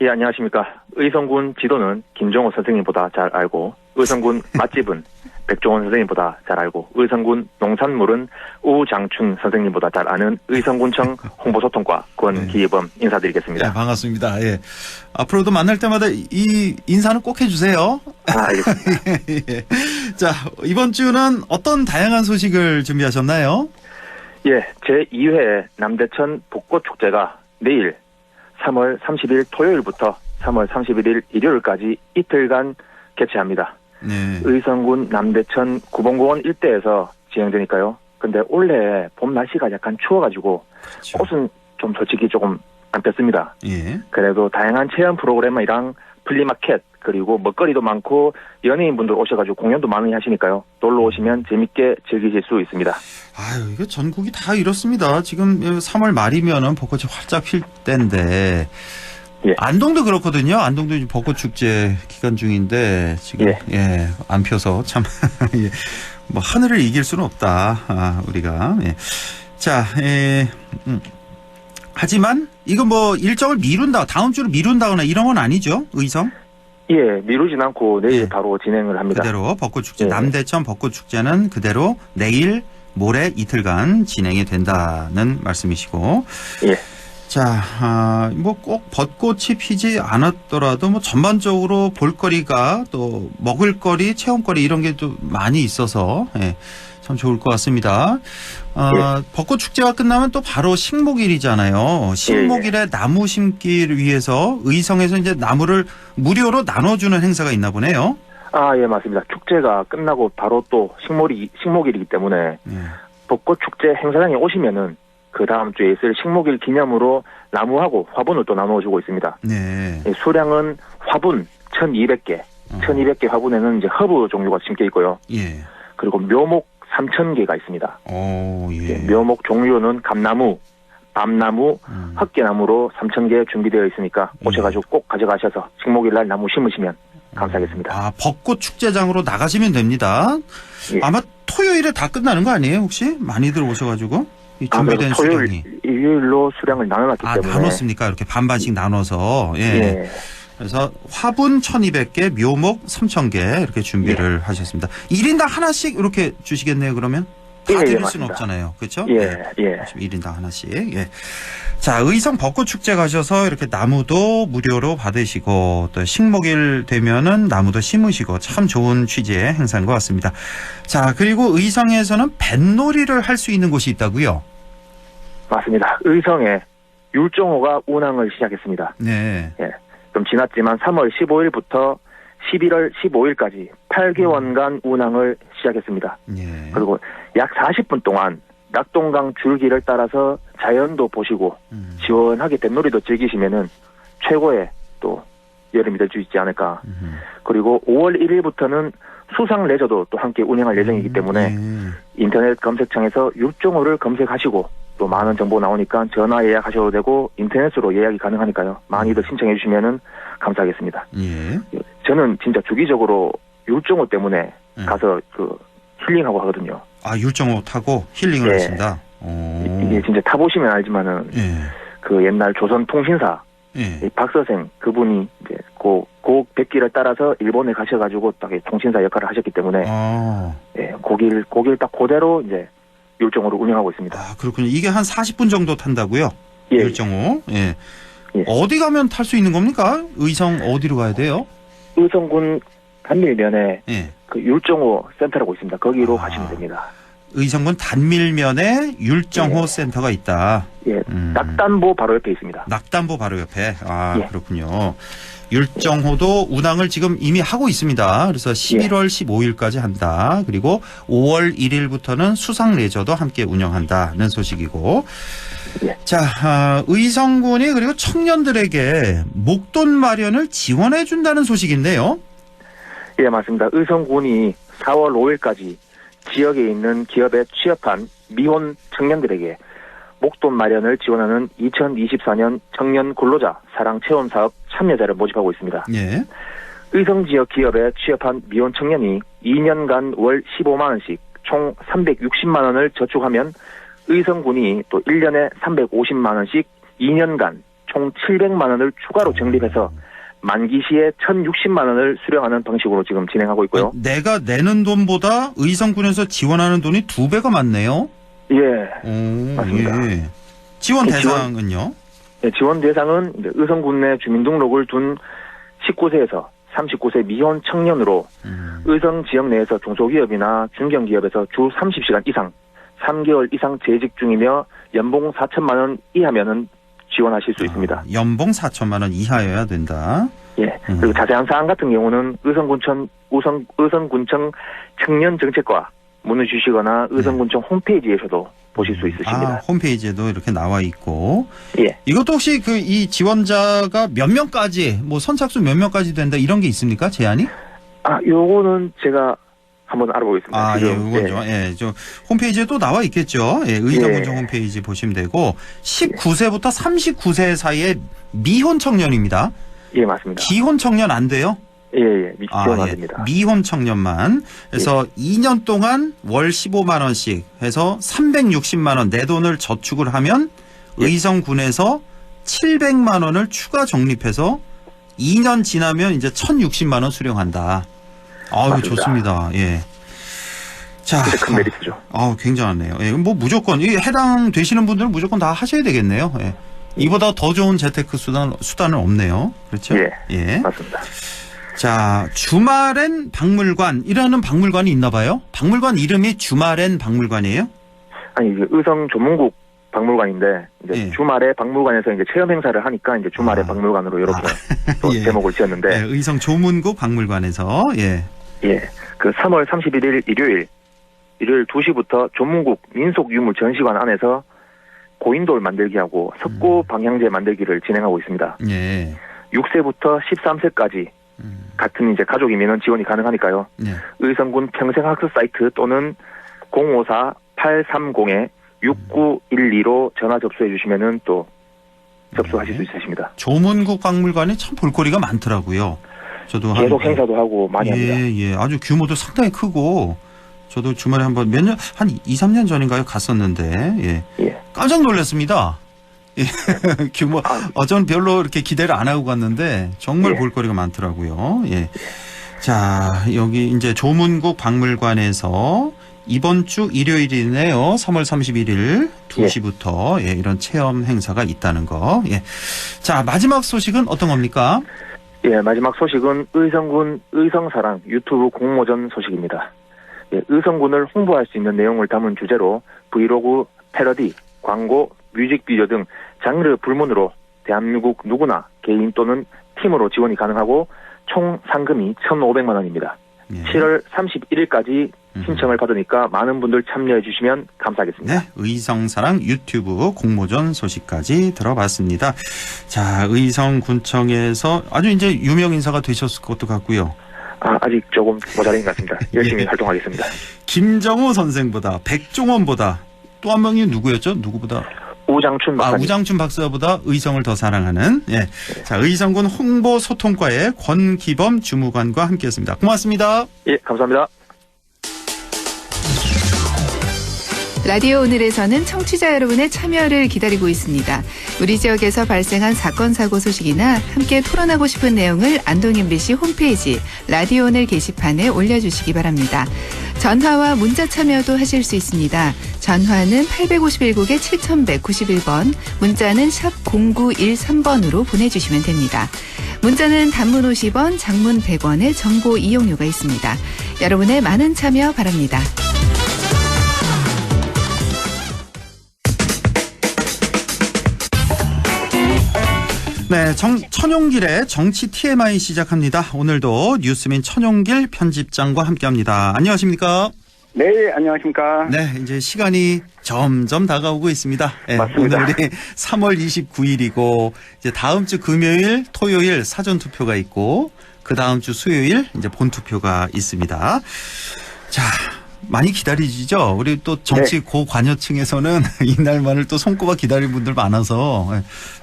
J: 예, 안녕하십니까. 의성군 지도는 김종호 선생님보다 잘 알고, 의성군 맛집은 백종원 선생님보다 잘 알고, 의성군 농산물은 우장춘 선생님보다 잘 아는 의성군청 홍보소통과 권기범 인사드리겠습니다.
B: 네, 반갑습니다. 예. 앞으로도 만날 때마다 이 인사는 꼭 해주세요.
J: 알겠습니다.
B: 예. 자, 이번 주는 어떤 다양한 소식을 준비하셨나요?
J: 예, 제2회 남대천 벚꽃축제가 내일 3월 30일 토요일부터 3월 31일 일요일까지 이틀간 개최합니다.
B: 네.
J: 의성군 남대천 구봉공원 일대에서 진행되니까요. 근데 올해 봄 날씨가 약간 추워가지고
B: 그렇죠.
J: 꽃은 좀 솔직히 조금 안 폈습니다.
B: 예.
J: 그래도 다양한 체험 프로그램이랑 플리마켓 그리고 먹거리도 많고 연예인분들 오셔가지고 공연도 많이 하시니까요. 놀러 오시면 재밌게 즐기실 수 있습니다.
B: 아유, 이거 전국이 다 이렇습니다. 지금 3월 말이면은 벚꽃이 활짝 필 때인데.
J: 예.
B: 안동도 그렇거든요. 안동도 이제 벚꽃 축제 기간 중인데 지금 안 펴서 참 예. 뭐 하늘을 이길 수는 없다. 우리가. 예. 자, 하지만 이거 뭐 일정을 미룬다, 다음 주로 미룬다거나 이런 건 아니죠, 의성?
J: 예, 미루진 않고 내일
B: 예.
J: 바로 진행을 합니다.
B: 그대로 벚꽃축제
J: 예.
B: 남대천 벚꽃축제는 그대로 내일 모레 이틀간 진행이 된다는 말씀이시고.
J: 예.
B: 자, 뭐 꼭 벚꽃이 피지 않았더라도 뭐 전반적으로 볼거리가 또 먹을거리, 체험거리 이런 게 또 많이 있어서 예, 참 좋을 것 같습니다. 벚꽃 축제가 끝나면 또 바로 식목일이잖아요. 식목일에 나무 심기를 위해서 의성에서 이제 나무를 무료로 나눠주는 행사가 있나 보네요.
J: 아, 예, 맞습니다. 축제가 끝나고 바로 또 식목일이기 때문에
B: 예.
J: 벚꽃 축제 행사장에 오시면은 그 다음 주에 있을 식목일 기념으로 나무하고 화분을 또 나눠주고 있습니다.
B: 네.
J: 예, 수량은 화분 1,200개, 1,200개 화분에는 이제 허브 종류가 심겨 있고요.
B: 예.
J: 그리고 묘목 3,000개가 있습니다.
B: 예.
J: 예, 묘목 종류는 감나무, 밤나무, 헛개나무로 3,000개 준비되어 있으니까 오셔가지고 꼭 가져가셔서 식목일 날 나무 심으시면 감사하겠습니다.
B: 아, 벚꽃 축제장으로 나가시면 됩니다.
J: 예.
B: 아마 토요일에 다 끝나는 거 아니에요, 혹시? 많이들 오셔가지고 이 준비된
J: 토요일,
B: 수량이.
J: 일요일로 수량을 나눠놨기 때문에.
B: 나눴습니까? 이렇게 반반씩 나눠서. 예.
J: 예.
B: 그래서 화분 1,200개, 묘목 3,000개 이렇게 준비를 하셨습니다. 1인당 하나씩 이렇게 주시겠네요, 그러면? 다
J: 예,
B: 드릴 수는
J: 맞습니다.
B: 없잖아요. 그렇죠?
J: 예, 예.
B: 1인당 하나씩. 예. 자, 의성 벚꽃 축제 가셔서 이렇게 나무도 무료로 받으시고 또 식목일 되면은 나무도 심으시고 참 좋은 취지의 행사인 것 같습니다. 자, 그리고 의성에서는 뱃놀이를 할 수 있는 곳이 있다고요?
J: 맞습니다. 의성에 율종호가 운항을 시작했습니다.
B: 네.
J: 예. 좀 지났지만 3월 15일부터 11월 15일까지 8개월간 운항을 시작했습니다.
B: 예.
J: 그리고 약 40분 동안 낙동강 줄기를 따라서 자연도 보시고 시원하게 뱃놀이도 즐기시면은 최고의 또 여름이 될 수 있지 않을까. 그리고 5월 1일부터는 수상 레저도 또 함께 운영할 예정이기 때문에 인터넷 검색창에서 율종호를 검색하시고 또 많은 정보 나오니까 전화 예약하셔도 되고 인터넷으로 예약이 가능하니까요. 많이들 신청해 주시면은 감사하겠습니다.
B: 예.
J: 저는 진짜 주기적으로 율종호 때문에 가서 그 힐링하고 하거든요.
B: 아, 율정호 타고 힐링을
J: 예.
B: 하신다?
J: 이게 진짜 타보시면 알지만은
B: 예.
J: 그 옛날 조선 통신사
B: 예.
J: 이 박서생 그분이 이제 그 백기를 따라서 일본에 가셔가지고 딱 통신사 역할을 하셨기 때문에 예, 고길 딱 그대로 이제 율종호를 운영하고 있습니다.
B: 아, 그렇군요. 이게 한 40분 정도 탄다고요?
J: 예.
B: 율정호. 예.
J: 예.
B: 어디 가면 탈 수 있는 겁니까? 의성 어디로 가야 돼요?
J: 의성군 단밀면에
B: 예.
J: 그 율종호 센터라고 있습니다. 거기로 가시면 됩니다.
B: 의성군 단밀면에 율정호 센터가 있다.
J: 예, 낙단보 바로 옆에 있습니다.
B: 낙단보 바로 옆에. 아,
J: 예.
B: 그렇군요. 율정호도 운항을 지금 이미 하고 있습니다. 그래서 11월 15일까지 한다. 그리고 5월 1일부터는 수상 레저도 함께 운영한다는 소식이고.
J: 예.
B: 자, 의성군이 그리고 청년들에게 목돈 마련을 지원해 준다는 소식인데요.
J: 예, 맞습니다. 의성군이 4월 5일까지 지역에 있는 기업에 취업한 미혼 청년들에게 목돈 마련을 지원하는 2024년 청년 근로자 사랑 체험 사업 참여자를 모집하고 있습니다.
B: 예.
J: 의성 지역 기업에 취업한 미혼 청년이 2년간 월 15만 원씩 총 360만 원을 저축하면 의성군이 또 1년에 350만 원씩 2년간 총 700만 원을 추가로 적립해서 만기 시에 1,060만 원을 수령하는 방식으로 지금 진행하고 있고요.
B: 내가 내는 돈보다 의성군에서 지원하는 돈이 2배가 많네요.
J: 예, 맞습니다.
B: 예. 지원 대상은요?
J: 예, 지원 대상은 이제 의성군 내 주민등록을 둔 19세에서 39세 미혼 청년으로 의성 지역 내에서 중소기업이나 중견기업에서 주 30시간 이상 3개월 이상 재직 중이며 연봉 4천만 원 이하면은 지원하실 수 있습니다.
B: 연봉 4천만 원 이하여야 된다.
J: 예. 그리고 자세한 사항 같은 경우는 의성군청 청년정책과 문의 주시거나 의성군청 홈페이지에서도 보실 수 있으십니다.
B: 홈페이지에도 이렇게 나와 있고.
J: 예.
B: 이것도 혹시 그 이 지원자가 몇 명까지, 뭐 선착순 몇 명까지 된다 이런 게 있습니까? 제한이?
J: 요거는 제가 한번 알아보겠습니다.
B: 예, 이건죠. 예, 저 홈페이지에 또 나와 있겠죠. 예, 의성군청
J: 예.
B: 홈페이지 보시면 되고 19세부터 39세 사이의 미혼 청년입니다.
J: 예, 맞습니다.
B: 기혼 청년 안 돼요?
J: 예, 지원 안 됩니다.
B: 미혼 청년만. 그래서 2년 동안 월 15만 원씩 해서 360만 원 내 돈을 저축을 하면 의성군에서 700만 원을 추가 적립해서 2년 지나면 이제 1,060만 원 수령한다. 아유,
J: 맞습니다.
B: 좋습니다. 예. 자,
J: 그게 큰 메리트죠.
B: 굉장하네요. 예, 뭐 무조건 이 해당되시는 분들은 무조건 다 하셔야 되겠네요. 예. 이보다 더 좋은 재테크 수단은 없네요. 그렇죠?
J: 예. 맞습니다.
B: 자, 주말엔 박물관이라는 박물관이 있나 봐요. 박물관 이름이 주말엔 박물관이에요?
J: 아니, 이제 의성 조문국 박물관인데 이제
B: 예.
J: 주말에 박물관에서 이제 체험 행사를 하니까 이제 주말에 박물관으로 이렇게 또
B: 예.
J: 제목을 지었는데
B: 예, 의성 조문국 박물관에서 예.
J: 그 3월 31일 일요일 2시부터 조문국 민속유물 전시관 안에서 고인돌 만들기하고 석고 방향제 만들기를 진행하고 있습니다.
B: 예.
J: 6세부터 13세까지 같은 이제 가족이면은 지원이 가능하니까요.
B: 예.
J: 의성군 평생학습 사이트 또는 054-830-6912로 전화 접수해 주시면은 또 접수하실 수 있으십니다.
B: 조문국 박물관이 참 볼거리가 많더라고요. 저도
J: 계속 행사도 하고 많이 합니다.
B: 예. 아주 규모도 상당히 크고 저도 주말에 한 2, 3년 전인가요? 갔었는데 깜짝 놀랐습니다. 예. 규모 전 별로 이렇게 기대를 안 하고 갔는데 정말 볼거리가 많더라고요. 예. 자, 여기 이제 조문국 박물관에서 이번 주 일요일이네요. 3월 31일 2시부터 이런 체험 행사가 있다는 거. 예. 자, 마지막 소식은 어떤 겁니까?
J: 예, 마지막 소식은 의성군 의성사랑 유튜브 공모전 소식입니다. 예, 의성군을 홍보할 수 있는 내용을 담은 주제로 브이로그, 패러디, 광고, 뮤직비디오 등 장르 불문으로 대한민국 누구나 개인 또는 팀으로 지원이 가능하고 총 상금이 1,500만 원입니다. 7월 31일까지 신청을 받으니까 많은 분들 참여해 주시면 감사하겠습니다.
B: 네, 의성사랑 유튜브 공모전 소식까지 들어봤습니다. 자, 의성군청에서 아주 이제 유명 인사가 되셨을 것도 같고요.
J: 아직 조금 모자린 것 같습니다. 열심히 활동하겠습니다.
B: 김정호 선생보다 백종원보다 또 한 명이 누구였죠? 누구보다?
J: 우장춘 박사님.
B: 우장춘 박사보다 의성을 더 사랑하는 자, 의성군 홍보소통과의 권기범 주무관과 함께했습니다. 고맙습니다.
J: 예, 감사합니다.
K: 라디오 오늘에서는 청취자 여러분의 참여를 기다리고 있습니다. 우리 지역에서 발생한 사건 사고 소식이나 함께 토론하고 싶은 내용을 안동 MBC 홈페이지 라디오 오늘 게시판에 올려주시기 바랍니다. 전화와 문자 참여도 하실 수 있습니다. 전화는 851국에 7191번, 문자는 샵 0913번으로 보내주시면 됩니다. 문자는 단문 50원, 장문 100원의 정보 이용료가 있습니다. 여러분의 많은 참여 바랍니다.
B: 네, 천용길의 정치 TMI 시작합니다. 오늘도 뉴스민 천용길 편집장과 함께합니다. 안녕하십니까?
L: 네, 안녕하십니까?
B: 네, 이제 시간이 점점 다가오고 있습니다. 네,
L: 맞습니다.
B: 오늘이 3월 29일이고 이제 다음 주 금요일, 토요일 사전 투표가 있고 그 다음 주 수요일 이제 본 투표가 있습니다. 자, 많이 기다리시죠? 우리 또 정치 고관여층에서는 이날만을 또 손꼽아 기다리는 분들 많아서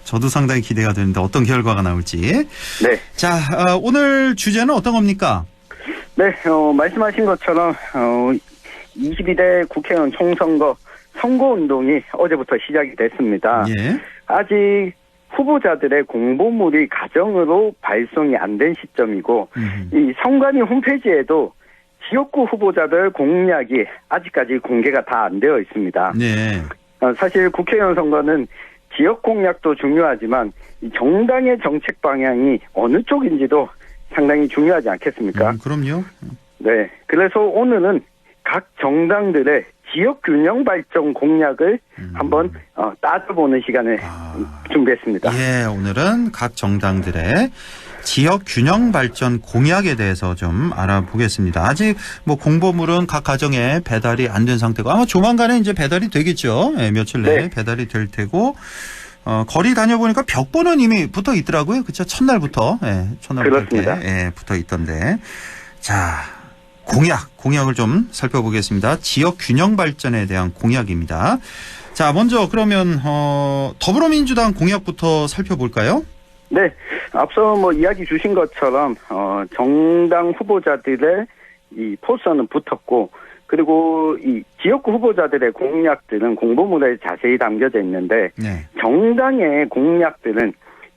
B: 저도 상당히 기대가 되는데 어떤 결과가 나올지.
L: 네.
B: 자, 오늘 주제는 어떤 겁니까?
L: 네, 말씀하신 것처럼 22대 국회의원 총선거 선거운동이 어제부터 시작이 됐습니다.
B: 예.
L: 아직 후보자들의 공보물이 가정으로 발송이 안 된 시점이고 이 선관위 홈페이지에도 지역구 후보자들 공약이 아직까지 공개가 다 안 되어 있습니다.
B: 네.
L: 사실 국회의원 선거는 지역 공약도 중요하지만 이 정당의 정책 방향이 어느 쪽인지도 상당히 중요하지 않겠습니까?
B: 그럼요.
L: 네. 그래서 오늘은 각 정당들의 지역 균형 발전 공약을 한번 따져보는 시간을 준비했습니다.
B: 예, 오늘은 각 정당들의 지역 균형 발전 공약에 대해서 좀 알아보겠습니다. 아직 뭐 공보물은 각 가정에 배달이 안 된 상태고 아마 조만간에 이제 배달이 되겠죠. 예, 며칠 내에 배달이 될 테고 거리 다녀보니까 벽보는 이미 붙어 있더라고요. 그렇죠? 첫날부터. 예, 첫날부터
L: 그렇습니다.
B: 이렇게 붙어 있던데. 자, 공약을 좀 살펴보겠습니다. 지역 균형 발전에 대한 공약입니다. 자, 먼저 그러면 더불어민주당 공약부터 살펴볼까요?
L: 네, 앞서 뭐 이야기 주신 것처럼 정당 후보자들의 이 포스터는 붙었고, 그리고 이 지역구 후보자들의 공약들은 공보물에 자세히 담겨져 있는데 정당의 공약들은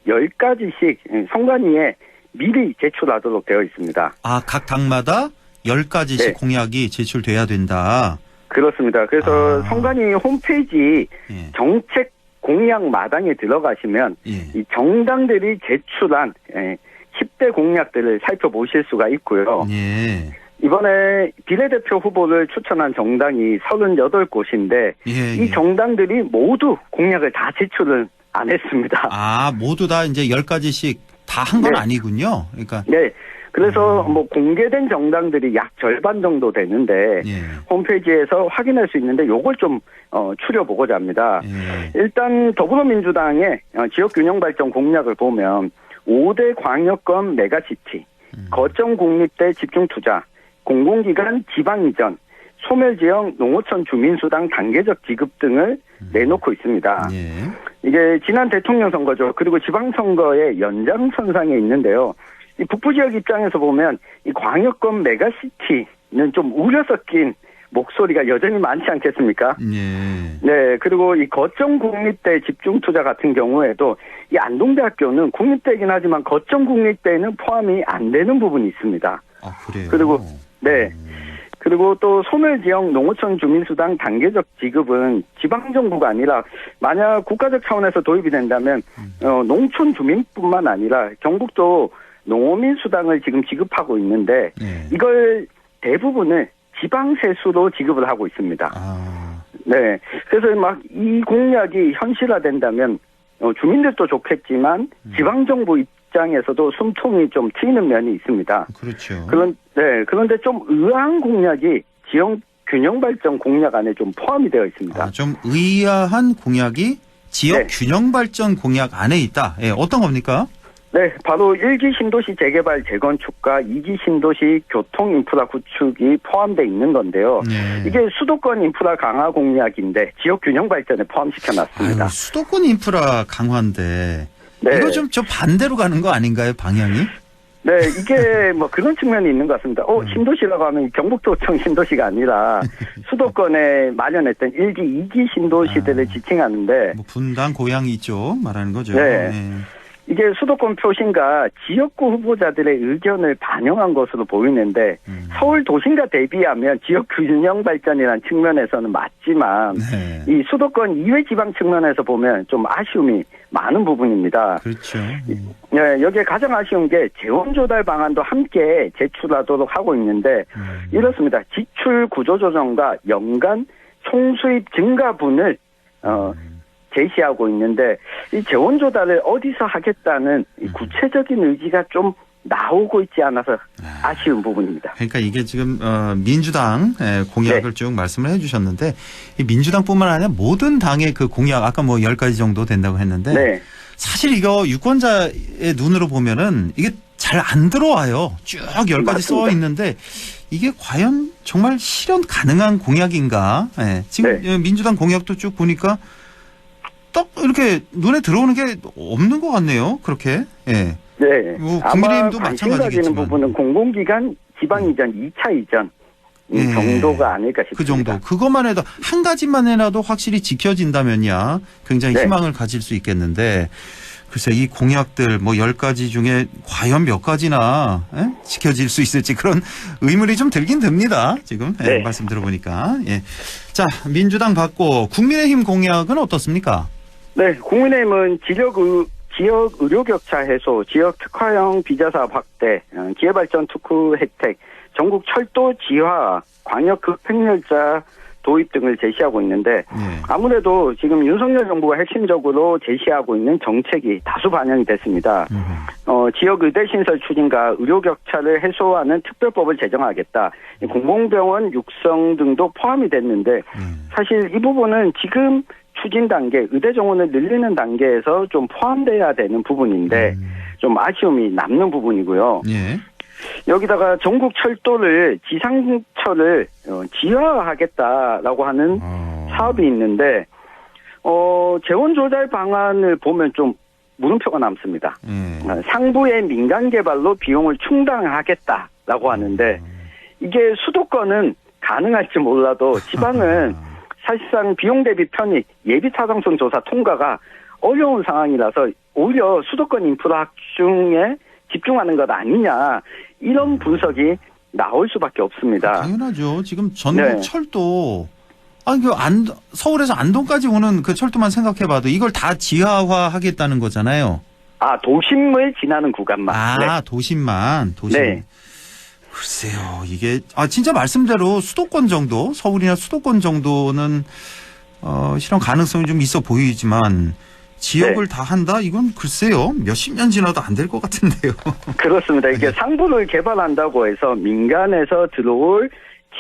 L: 10가지씩 선관위에 미리 제출하도록 되어 있습니다.
B: 아, 각 당마다 10가지씩
L: 네.
B: 공약이 제출돼야 된다.
L: 그렇습니다. 그래서 선관위 홈페이지
B: 예.
L: 정책 공약 마당에 들어가시면
B: 예.
L: 이 정당들이 제출한 10대 공약들을 살펴보실 수가 있고요.
B: 예.
L: 이번에 비례대표 후보를 추천한 정당이 38곳인데
B: 예,
L: 이 정당들이 모두 공약을 다 제출을 안 했습니다.
B: 아, 모두 다 이제 10가지씩 다 한 건
L: 네.
B: 아니군요. 그러니까
L: 네. 그래서 뭐 공개된 정당들이 약 절반 정도 되는데
B: 예.
L: 홈페이지에서 확인할 수 있는데 요걸 좀 추려보고자 합니다.
B: 예.
L: 일단 더불어민주당의 지역균형발전 공약을 보면 5대 광역권 메가시티, 거점 국립대 집중투자, 공공기관 지방이전, 소멸지역 농어촌 주민수당 단계적 지급 등을 내놓고 있습니다.
B: 예.
L: 이게 지난 대통령 선거죠. 그리고 지방선거의 연장선상에 있는데요. 이 북부 지역 입장에서 보면 이 광역권 메가시티는 좀 우려 섞인 목소리가 여전히 많지 않겠습니까?
B: 예.
L: 네, 그리고 이 거점 국립대 집중투자 같은 경우에도 이 안동대학교는 국립대이긴 하지만 거점 국립대에는 포함이 안 되는 부분이 있습니다.
B: 아, 그래요?
L: 그리고 네. 그리고 또 소멸지역 농어촌 주민수당 단계적 지급은 지방정부가 아니라 만약 국가적 차원에서 도입이 된다면 농촌 주민뿐만 아니라 경북도 농어민 수당을 지금 지급하고 있는데
B: 네.
L: 이걸 대부분을 지방세수로 지급을 하고 있습니다.
B: 아.
L: 네. 그래서 막 이 공약이 현실화된다면 주민들도 좋겠지만 지방정부 입장에서도 숨통이 좀 트이는 면이 있습니다.
B: 그렇죠.
L: 그런데 좀 의아한 공약이 지역 균형 발전 공약 안에 좀 포함이 되어 있습니다.
B: 아, 좀 의아한 공약이 지역
L: 네.
B: 균형 발전 공약 안에 있다. 예, 어떤 겁니까?
L: 네, 바로 1기 신도시 재개발 재건축과 2기 신도시 교통 인프라 구축이 포함되어 있는 건데요.
B: 네.
L: 이게 수도권 인프라 강화 공약인데 지역 균형 발전에 포함시켜 놨습니다.
B: 아유, 수도권 인프라 강화인데
L: 네.
B: 이거 좀 반대로 가는 거 아닌가요, 방향이?
L: 네, 이게 뭐 그런 측면이 있는 것 같습니다. 신도시라고 하면 경북도청 신도시가 아니라 수도권에 마련했던 1기, 2기 신도시들을 지칭하는데
B: 뭐 분당 고양이 쪽 말하는 거죠.
L: 네.
B: 네.
L: 이게 수도권 표심과 지역구 후보자들의 의견을 반영한 것으로 보이는데 서울 도심과 대비하면 지역 균형 발전이라는 측면에서는 맞지만
B: 네.
L: 이 수도권 이외 지방 측면에서 보면 좀 아쉬움이 많은 부분입니다.
B: 그렇죠.
L: 네, 여기에 가장 아쉬운 게 재원 조달 방안도 함께 제출하도록 하고 있는데 이렇습니다. 지출 구조 조정과 연간 총수입 증가분을 제시하고 있는데 이 재원 조달을 어디서 하겠다는 이 구체적인 의지가 좀 나오고 있지 않아서 아쉬운 부분입니다.
B: 그러니까 이게 지금 민주당 공약을
L: 네.
B: 쭉 말씀을 해주셨는데 이 민주당뿐만 아니라 모든 당의 그 공약 아까 뭐 10가지 정도 된다고 했는데
L: 네.
B: 사실 이거 유권자의 눈으로 보면은 이게 잘 안 들어와요. 쭉 10가지
L: 맞습니다.
B: 써 있는데 이게 과연 정말 실현 가능한 공약인가? 예. 지금
L: 네.
B: 민주당 공약도 쭉 보니까 딱 이렇게 눈에 들어오는 게 없는 것 같네요. 그렇게. 예.
L: 네.
B: 뭐
L: 아마
B: 국민의힘도
L: 관심 가지는
B: 마찬가지겠지만.
L: 부분은 공공기관 지방 이전, 2차 이전 이
B: 예.
L: 정도가 아닐까 싶습니다.
B: 그 정도. 그것만 해도 한 가지만 해놔도 확실히 지켜진다면야 굉장히
L: 네.
B: 희망을 가질 수 있겠는데 글쎄 이 공약들 뭐 10가지 중에 과연 몇 가지나 지켜질 수 있을지 그런 의문이 좀 들긴 듭니다. 지금
L: 네.
B: 말씀 들어보니까. 예. 자, 민주당 받고 국민의힘 공약은 어떻습니까?
L: 네, 국민의힘은 지역 의료 격차 해소, 지역 특화형 비자사업 확대, 기회발전 특후 혜택, 전국 철도 지화, 광역 급행열차 도입 등을 제시하고 있는데 아무래도 지금 윤석열 정부가 핵심적으로 제시하고 있는 정책이 다수 반영이 됐습니다. 지역 의대 신설 추진과 의료 격차를 해소하는 특별법을 제정하겠다. 공공병원 육성 등도 포함이 됐는데 사실 이 부분은 지금 추진 단계, 의대 정원을 늘리는 단계에서 좀 포함돼야 되는 부분인데 좀 아쉬움이 남는 부분이고요.
B: 예.
L: 여기다가 전국 철도를 지상철을 지하하겠다라고 하는 사업이 있는데 재원 조달 방안을 보면 좀 물음표가 남습니다. 상부의 민간 개발로 비용을 충당하겠다라고 하는데 이게 수도권은 가능할지 몰라도 지방은 사실상 비용 대비 편익 예비 타당성 조사 통과가 어려운 상황이라서 오히려 수도권 인프라 확충에 집중하는 것 아니냐 이런 분석이 나올 수밖에 없습니다.
B: 당연하죠. 지금 전국
L: 네.
B: 철도 서울에서 안동까지 오는 그 철도만 생각해봐도 이걸 다 지하화하겠다는 거잖아요.
L: 도심을 지나는 구간만. 네.
B: 도심만.
L: 네.
B: 글쎄요, 이게 진짜 말씀대로 수도권 정도, 서울이나 수도권 정도는 실현 가능성이 좀 있어 보이지만 지역을 다 한다? 이건 글쎄요, 몇십 년 지나도 안 될 것 같은데요.
L: 그렇습니다. 이게 상부를 개발한다고 해서 민간에서 들어올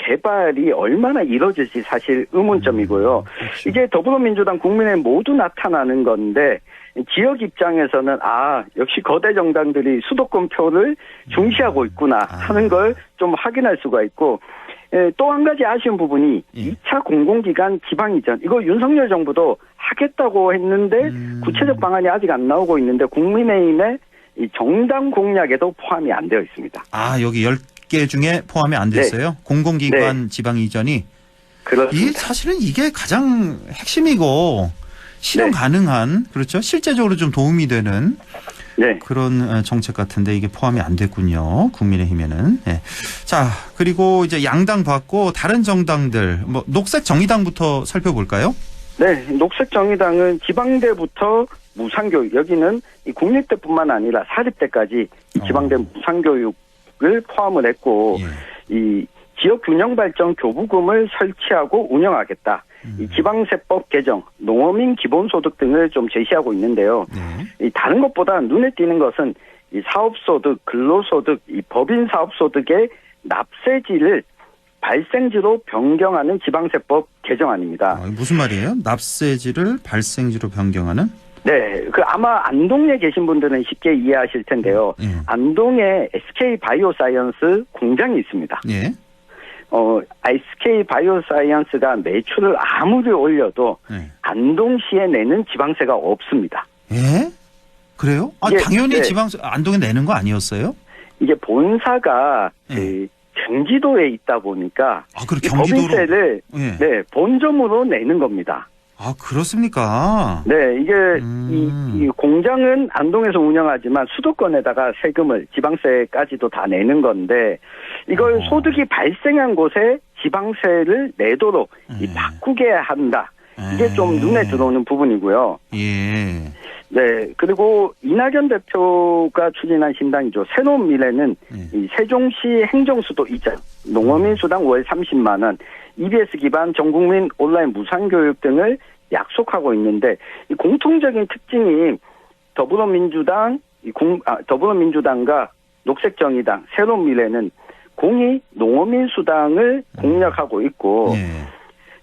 L: 개발이 얼마나 이루어질지 사실 의문점이고요.
B: 그렇죠.
L: 이게 더불어민주당 국민의힘 모두 나타나는 건데 지역 입장에서는 역시 거대 정당들이 수도권 표를 중시하고 있구나 하는 걸 좀 확인할 수가 있고 또 한 가지 아쉬운 부분이 2차 공공기관 지방 이전 이거 윤석열 정부도 하겠다고 했는데 구체적 방안이 아직 안 나오고 있는데 국민의힘의 이 정당 공약에도 포함이 안 되어 있습니다.
B: 여기 10개 중에 포함이 안 됐어요?
L: 네.
B: 공공기관 지방 이전이?
L: 그렇습니다.
B: 사실은 이게 가장 핵심이고 실현 가능한, 그렇죠? 실제적으로 좀 도움이 되는 그런 정책 같은데 이게 포함이 안 됐군요. 국민의힘에는. 네. 자, 그리고 이제 양당 받고 다른 정당들, 녹색정의당부터 살펴볼까요?
L: 네, 녹색정의당은 지방대부터 무상교육, 여기는 이 국립대뿐만 아니라 사립대까지 이 지방대 무상교육을 포함을 했고, 이 지역균형발전 교부금을 설치하고 운영하겠다. 이 지방세법 개정, 농어민 기본소득 등을 좀 제시하고 있는데요. 이 다른 것보다 눈에 띄는 것은 이 사업소득, 근로소득, 이 법인사업소득의 납세지를 발생지로 변경하는 지방세법 개정안입니다.
B: 무슨 말이에요? 납세지를 발생지로 변경하는?
L: 네, 아마 안동에 계신 분들은 쉽게 이해하실 텐데요. 안동에 SK 바이오사이언스 공장이 있습니다.
B: 예.
L: SK 바이오사이언스가 매출을 아무리 올려도 안동시에 내는 지방세가 없습니다.
B: 예? 그래요? 당연히 안동에 내는 거 아니었어요?
L: 이게 본사가 경기도에 있다 보니까 법인세를 본점으로 내는 겁니다.
B: 그렇습니까?
L: 네, 이게 이 공장은 안동에서 운영하지만 수도권에다가 세금을 지방세까지도 다 내는 건데 이걸 소득이 발생한 곳에 지방세를 내도록 바꾸게 한다. 이게 좀 눈에 들어오는 부분이고요.
B: 예.
L: 네, 그리고 이낙연 대표가 추진한 신당이죠. 새로운 미래는 이 세종시 행정수도 이전, 농어민 수당 월 30만 원, EBS 기반 전국민 온라인 무상교육 등을 약속하고 있는데 이 공통적인 특징이 더불어민주당과 녹색정의당, 새로운 미래는 공이 농어민 수당을 공략하고 있고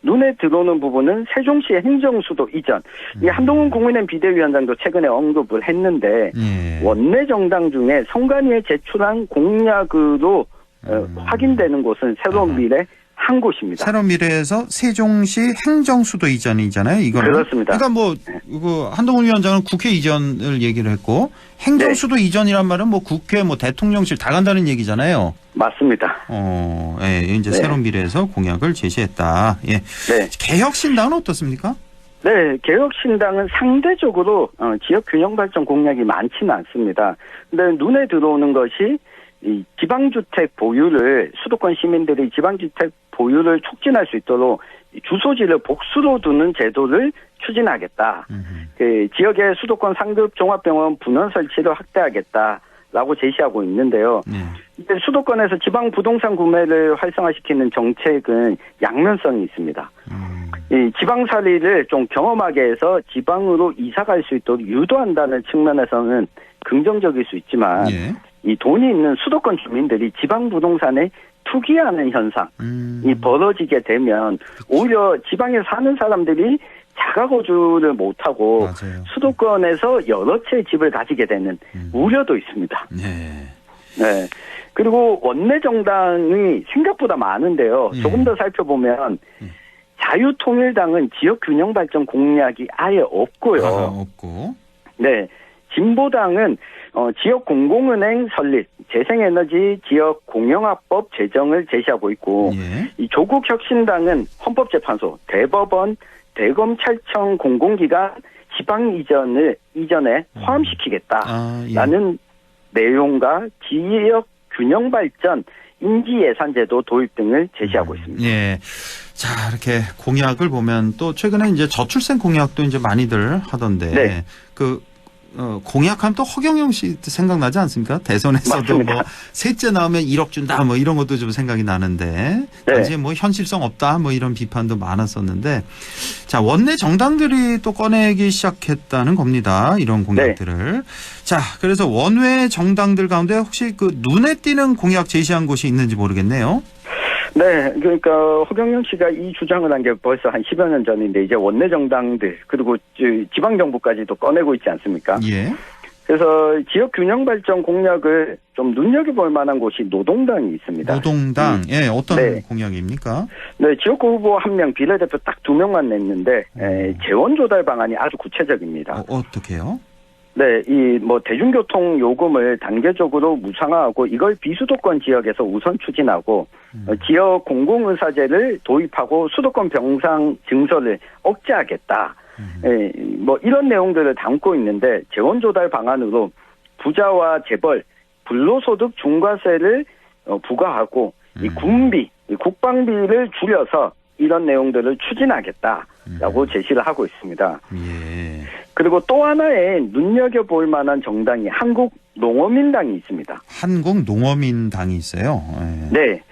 L: 눈에 들어오는 부분은 세종시 행정수도 이전. 이 한동훈 국민의힘 비대위원장도 최근에 언급을 했는데 원내 정당 중에 선관위에 제출한 공약으로 확인되는 곳은 새로운 미래 한 곳입니다.
B: 새로운 미래에서 세종시 행정수도 이전이잖아요. 이거는.
L: 그렇습니다.
B: 그러니까 한동훈 위원장은 국회 이전을 얘기를 했고 행정수도 이전이란 말은 국회, 대통령실 다 간다는 얘기잖아요.
L: 맞습니다.
B: 이제 새로운 미래에서 공약을 제시했다. 예. 개혁신당은 어떻습니까?
L: 네, 개혁신당은 상대적으로 지역 균형 발전 공약이 많지는 않습니다. 근데 눈에 들어오는 것이 이 지방주택 보유를 수도권 시민들이 지방주택 보유를 촉진할 수 있도록 주소지를 복수로 두는 제도를 추진하겠다. 지역의 수도권 상급 종합병원 분원 설치를 확대하겠다라고 제시하고 있는데요. 수도권에서 지방 부동산 구매를 활성화시키는 정책은 양면성이 있습니다. 이 지방살이를 좀 경험하게 해서 지방으로 이사갈 수 있도록 유도한다는 측면에서는 긍정적일 수 있지만 이 돈이 있는 수도권 주민들이 지방 부동산에 투기하는 현상이 벌어지게 되면 오히려 지방에 사는 사람들이 자가거주를 못하고 수도권에서 여러 채의 집을 가지게 되는 우려도 있습니다. 네. 그리고 원내 정당이 생각보다 많은데요. 조금 더 살펴보면 자유통일당은 지역균형발전 공약이 아예 없고요. 네. 진보당은 지역 공공은행 설립, 재생에너지 지역 공영화법 제정을 제시하고 있고 이 조국혁신당은 헌법재판소, 대법원, 대검찰청 공공기관 지방 이전에 포함시키겠다라는 내용과 지역 균형 발전 인지 예산 제도 도입 등을 제시하고 있습니다.
B: 예. 자, 이렇게 공약을 보면 또 최근에 이제 저출생 공약도 이제 많이들 하던데
L: 네.
B: 공약하면 또 허경영 씨 생각나지 않습니까? 대선에서도
L: 맞습니다.
B: 뭐 셋째 나오면 1억 준다 뭐 이런 것도 좀 생각이 나는데 당시에 뭐 현실성 없다 뭐 이런 비판도 많았었는데 자, 원내 정당들이 또 꺼내기 시작했다는 겁니다. 이런 공약들을. 자, 그래서 원외 정당들 가운데 혹시 그 눈에 띄는 공약 제시한 곳이 있는지 모르겠네요.
L: 네, 그러니까 허경영 씨가 이 주장을 한 게 벌써 한 10여 년 전인데 이제 원내 정당들 그리고 지방 정부까지도 꺼내고 있지 않습니까?
B: 예.
L: 그래서 지역 균형 발전 공약을 좀 눈여겨볼 만한 곳이 노동당이 있습니다.
B: 노동당, 예, 어떤 공약입니까?
L: 네, 지역구 후보 1명, 비례대표 딱 2명만 냈는데 재원 조달 방안이 아주 구체적입니다.
B: 어떻게요?
L: 네, 대중교통 요금을 단계적으로 무상화하고 이걸 비수도권 지역에서 우선 추진하고 지역 공공의사제를 도입하고 수도권 병상 증서를 억제하겠다. 이런 내용들을 담고 있는데 재원 조달 방안으로 부자와 재벌, 불로소득 중과세를 부과하고 이 군비, 국방비를 줄여서 이런 내용들을 추진하겠다라고 제시를 하고 있습니다.
B: 예.
L: 그리고 또 하나의 눈여겨볼 만한 정당이 한국농어민당이 있습니다.
B: 한국농어민당이 있어요. 예.
L: 네.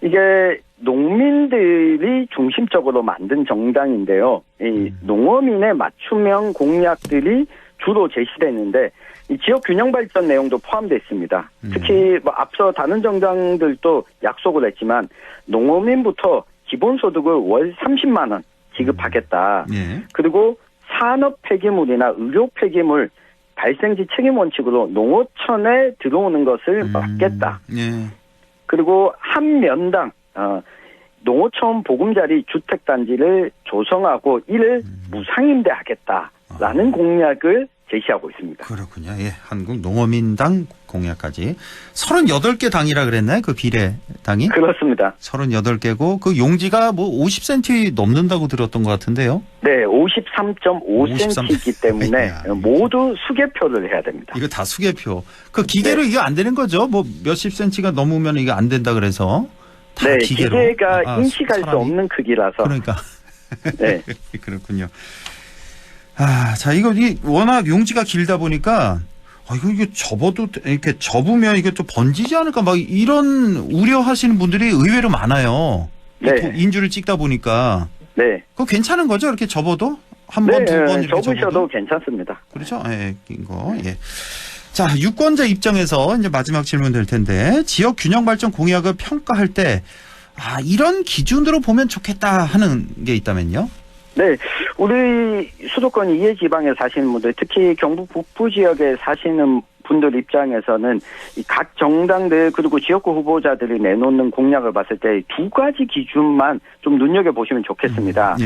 L: 이게 농민들이 중심적으로 만든 정당인데요. 이 농어민의 맞춤형 공약들이 주로 제시되는데 이 지역 균형 발전 내용도 포함되어 있습니다. 특히 앞서 다른 정당들도 약속을 했지만 농어민부터 기본소득을 월 30만 원 지급하겠다. 그리고 산업 폐기물이나 의료 폐기물 발생지 책임 원칙으로 농어촌에 들어오는 것을 막겠다. 그리고 한 면당 농어촌 보금자리 주택단지를 조성하고 이를 무상임대하겠다라는 공약을 제시하고 있습니다.
B: 그렇군요. 예, 한국농어민당 공약까지 38개 당이라 그랬나요? 그 비례당이?
L: 그렇습니다.
B: 38개고 그 용지가 뭐 50cm 넘는다고 들었던 것 같은데요.
L: 네, 53.5cm이기 때문에 모두 수개표를 해야 됩니다.
B: 이거 다 수개표. 그 기계로 이게 안 되는 거죠? 뭐 몇십 cm가 넘으면 이게 안 된다 그래서. 다
L: 네,
B: 기계로.
L: 기계가 인식할 수 없는 크기라서.
B: 그러니까.
L: 네.
B: 그렇군요. 자, 이거 워낙 용지가 길다 보니까 이거 접어도 이렇게 접으면 이게 또 번지지 않을까 막 이런 우려하시는 분들이 의외로 많아요.
L: 네.
B: 인주를 찍다 보니까.
L: 네.
B: 그거 괜찮은 거죠? 이렇게 접어도 한 번, 두 번 이렇게
L: 접으셔도
B: 접어도
L: 괜찮습니다.
B: 그렇죠? 예, 긴 거. 예. 자, 유권자 입장에서 이제 마지막 질문 될 텐데 지역 균형 발전 공약을 평가할 때 이런 기준으로 보면 좋겠다 하는 게 있다면요?
L: 네, 우리 수도권 이해 지방에 사시는 분들, 특히 경북 북부 지역에 사시는 분들 입장에서는 이 각 정당들 그리고 지역구 후보자들이 내놓는 공약을 봤을 때 두 가지 기준만 좀 눈여겨 보시면 좋겠습니다.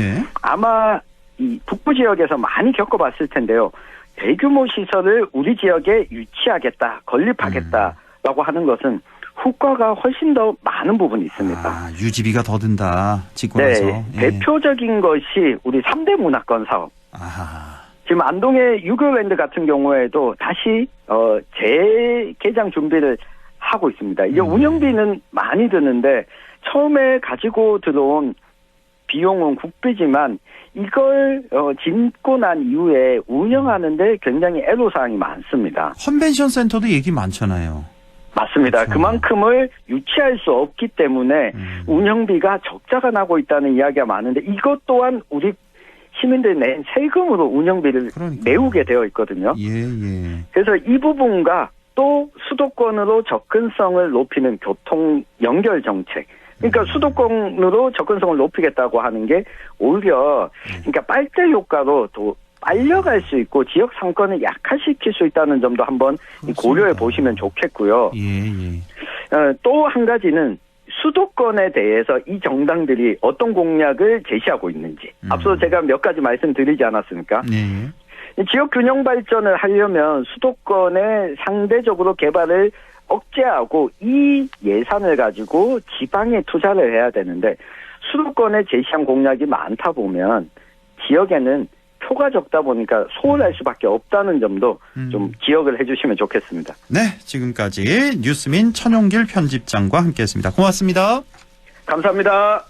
L: 아마 이 북부 지역에서 많이 겪어봤을 텐데요. 대규모 시설을 우리 지역에 유치하겠다, 건립하겠다라고 하는 것은 효과가 훨씬 더 많은 부분이 있습니다.
B: 유지비가 더 든다. 짓고 나서.
L: 네, 대표적인 것이 우리 3대 문화권 사업. 지금 안동의 유교랜드 같은 경우에도 다시 재개장 준비를 하고 있습니다. 이게 운영비는 많이 드는데 처음에 가지고 들어온 비용은 국비지만 이걸 짓고 난 이후에 운영하는데 굉장히 애로사항이 많습니다.
B: 컨벤션 센터도 얘기 많잖아요.
L: 맞습니다. 그렇죠. 그만큼을 유치할 수 없기 때문에 운영비가 적자가 나고 있다는 이야기가 많은데 이것 또한 우리 시민들이 낸 세금으로 운영비를 메우게 되어 있거든요. 그래서 이 부분과 또 수도권으로 접근성을 높이는 교통 연결 정책. 그러니까 수도권으로 접근성을 높이겠다고 하는 게 오히려 그러니까 빨대 효과로 더 빨려갈 수 있고 지역 상권을 약화시킬 수 있다는 점도 한번 고려해 보시면 좋겠고요. 또 한 가지는 수도권에 대해서 이 정당들이 어떤 공약을 제시하고 있는지. 앞서 제가 몇 가지 말씀드리지 않았습니까? 지역 균형 발전을 하려면 수도권에 상대적으로 개발을 억제하고 이 예산을 가지고 지방에 투자를 해야 되는데 수도권에 제시한 공약이 많다 보면 지역에는 표가 적다 보니까 소홀할 수밖에 없다는 점도 좀 기억을 해주시면 좋겠습니다.
B: 네, 지금까지 뉴스민 천용길 편집장과 함께했습니다. 고맙습니다.
L: 감사합니다.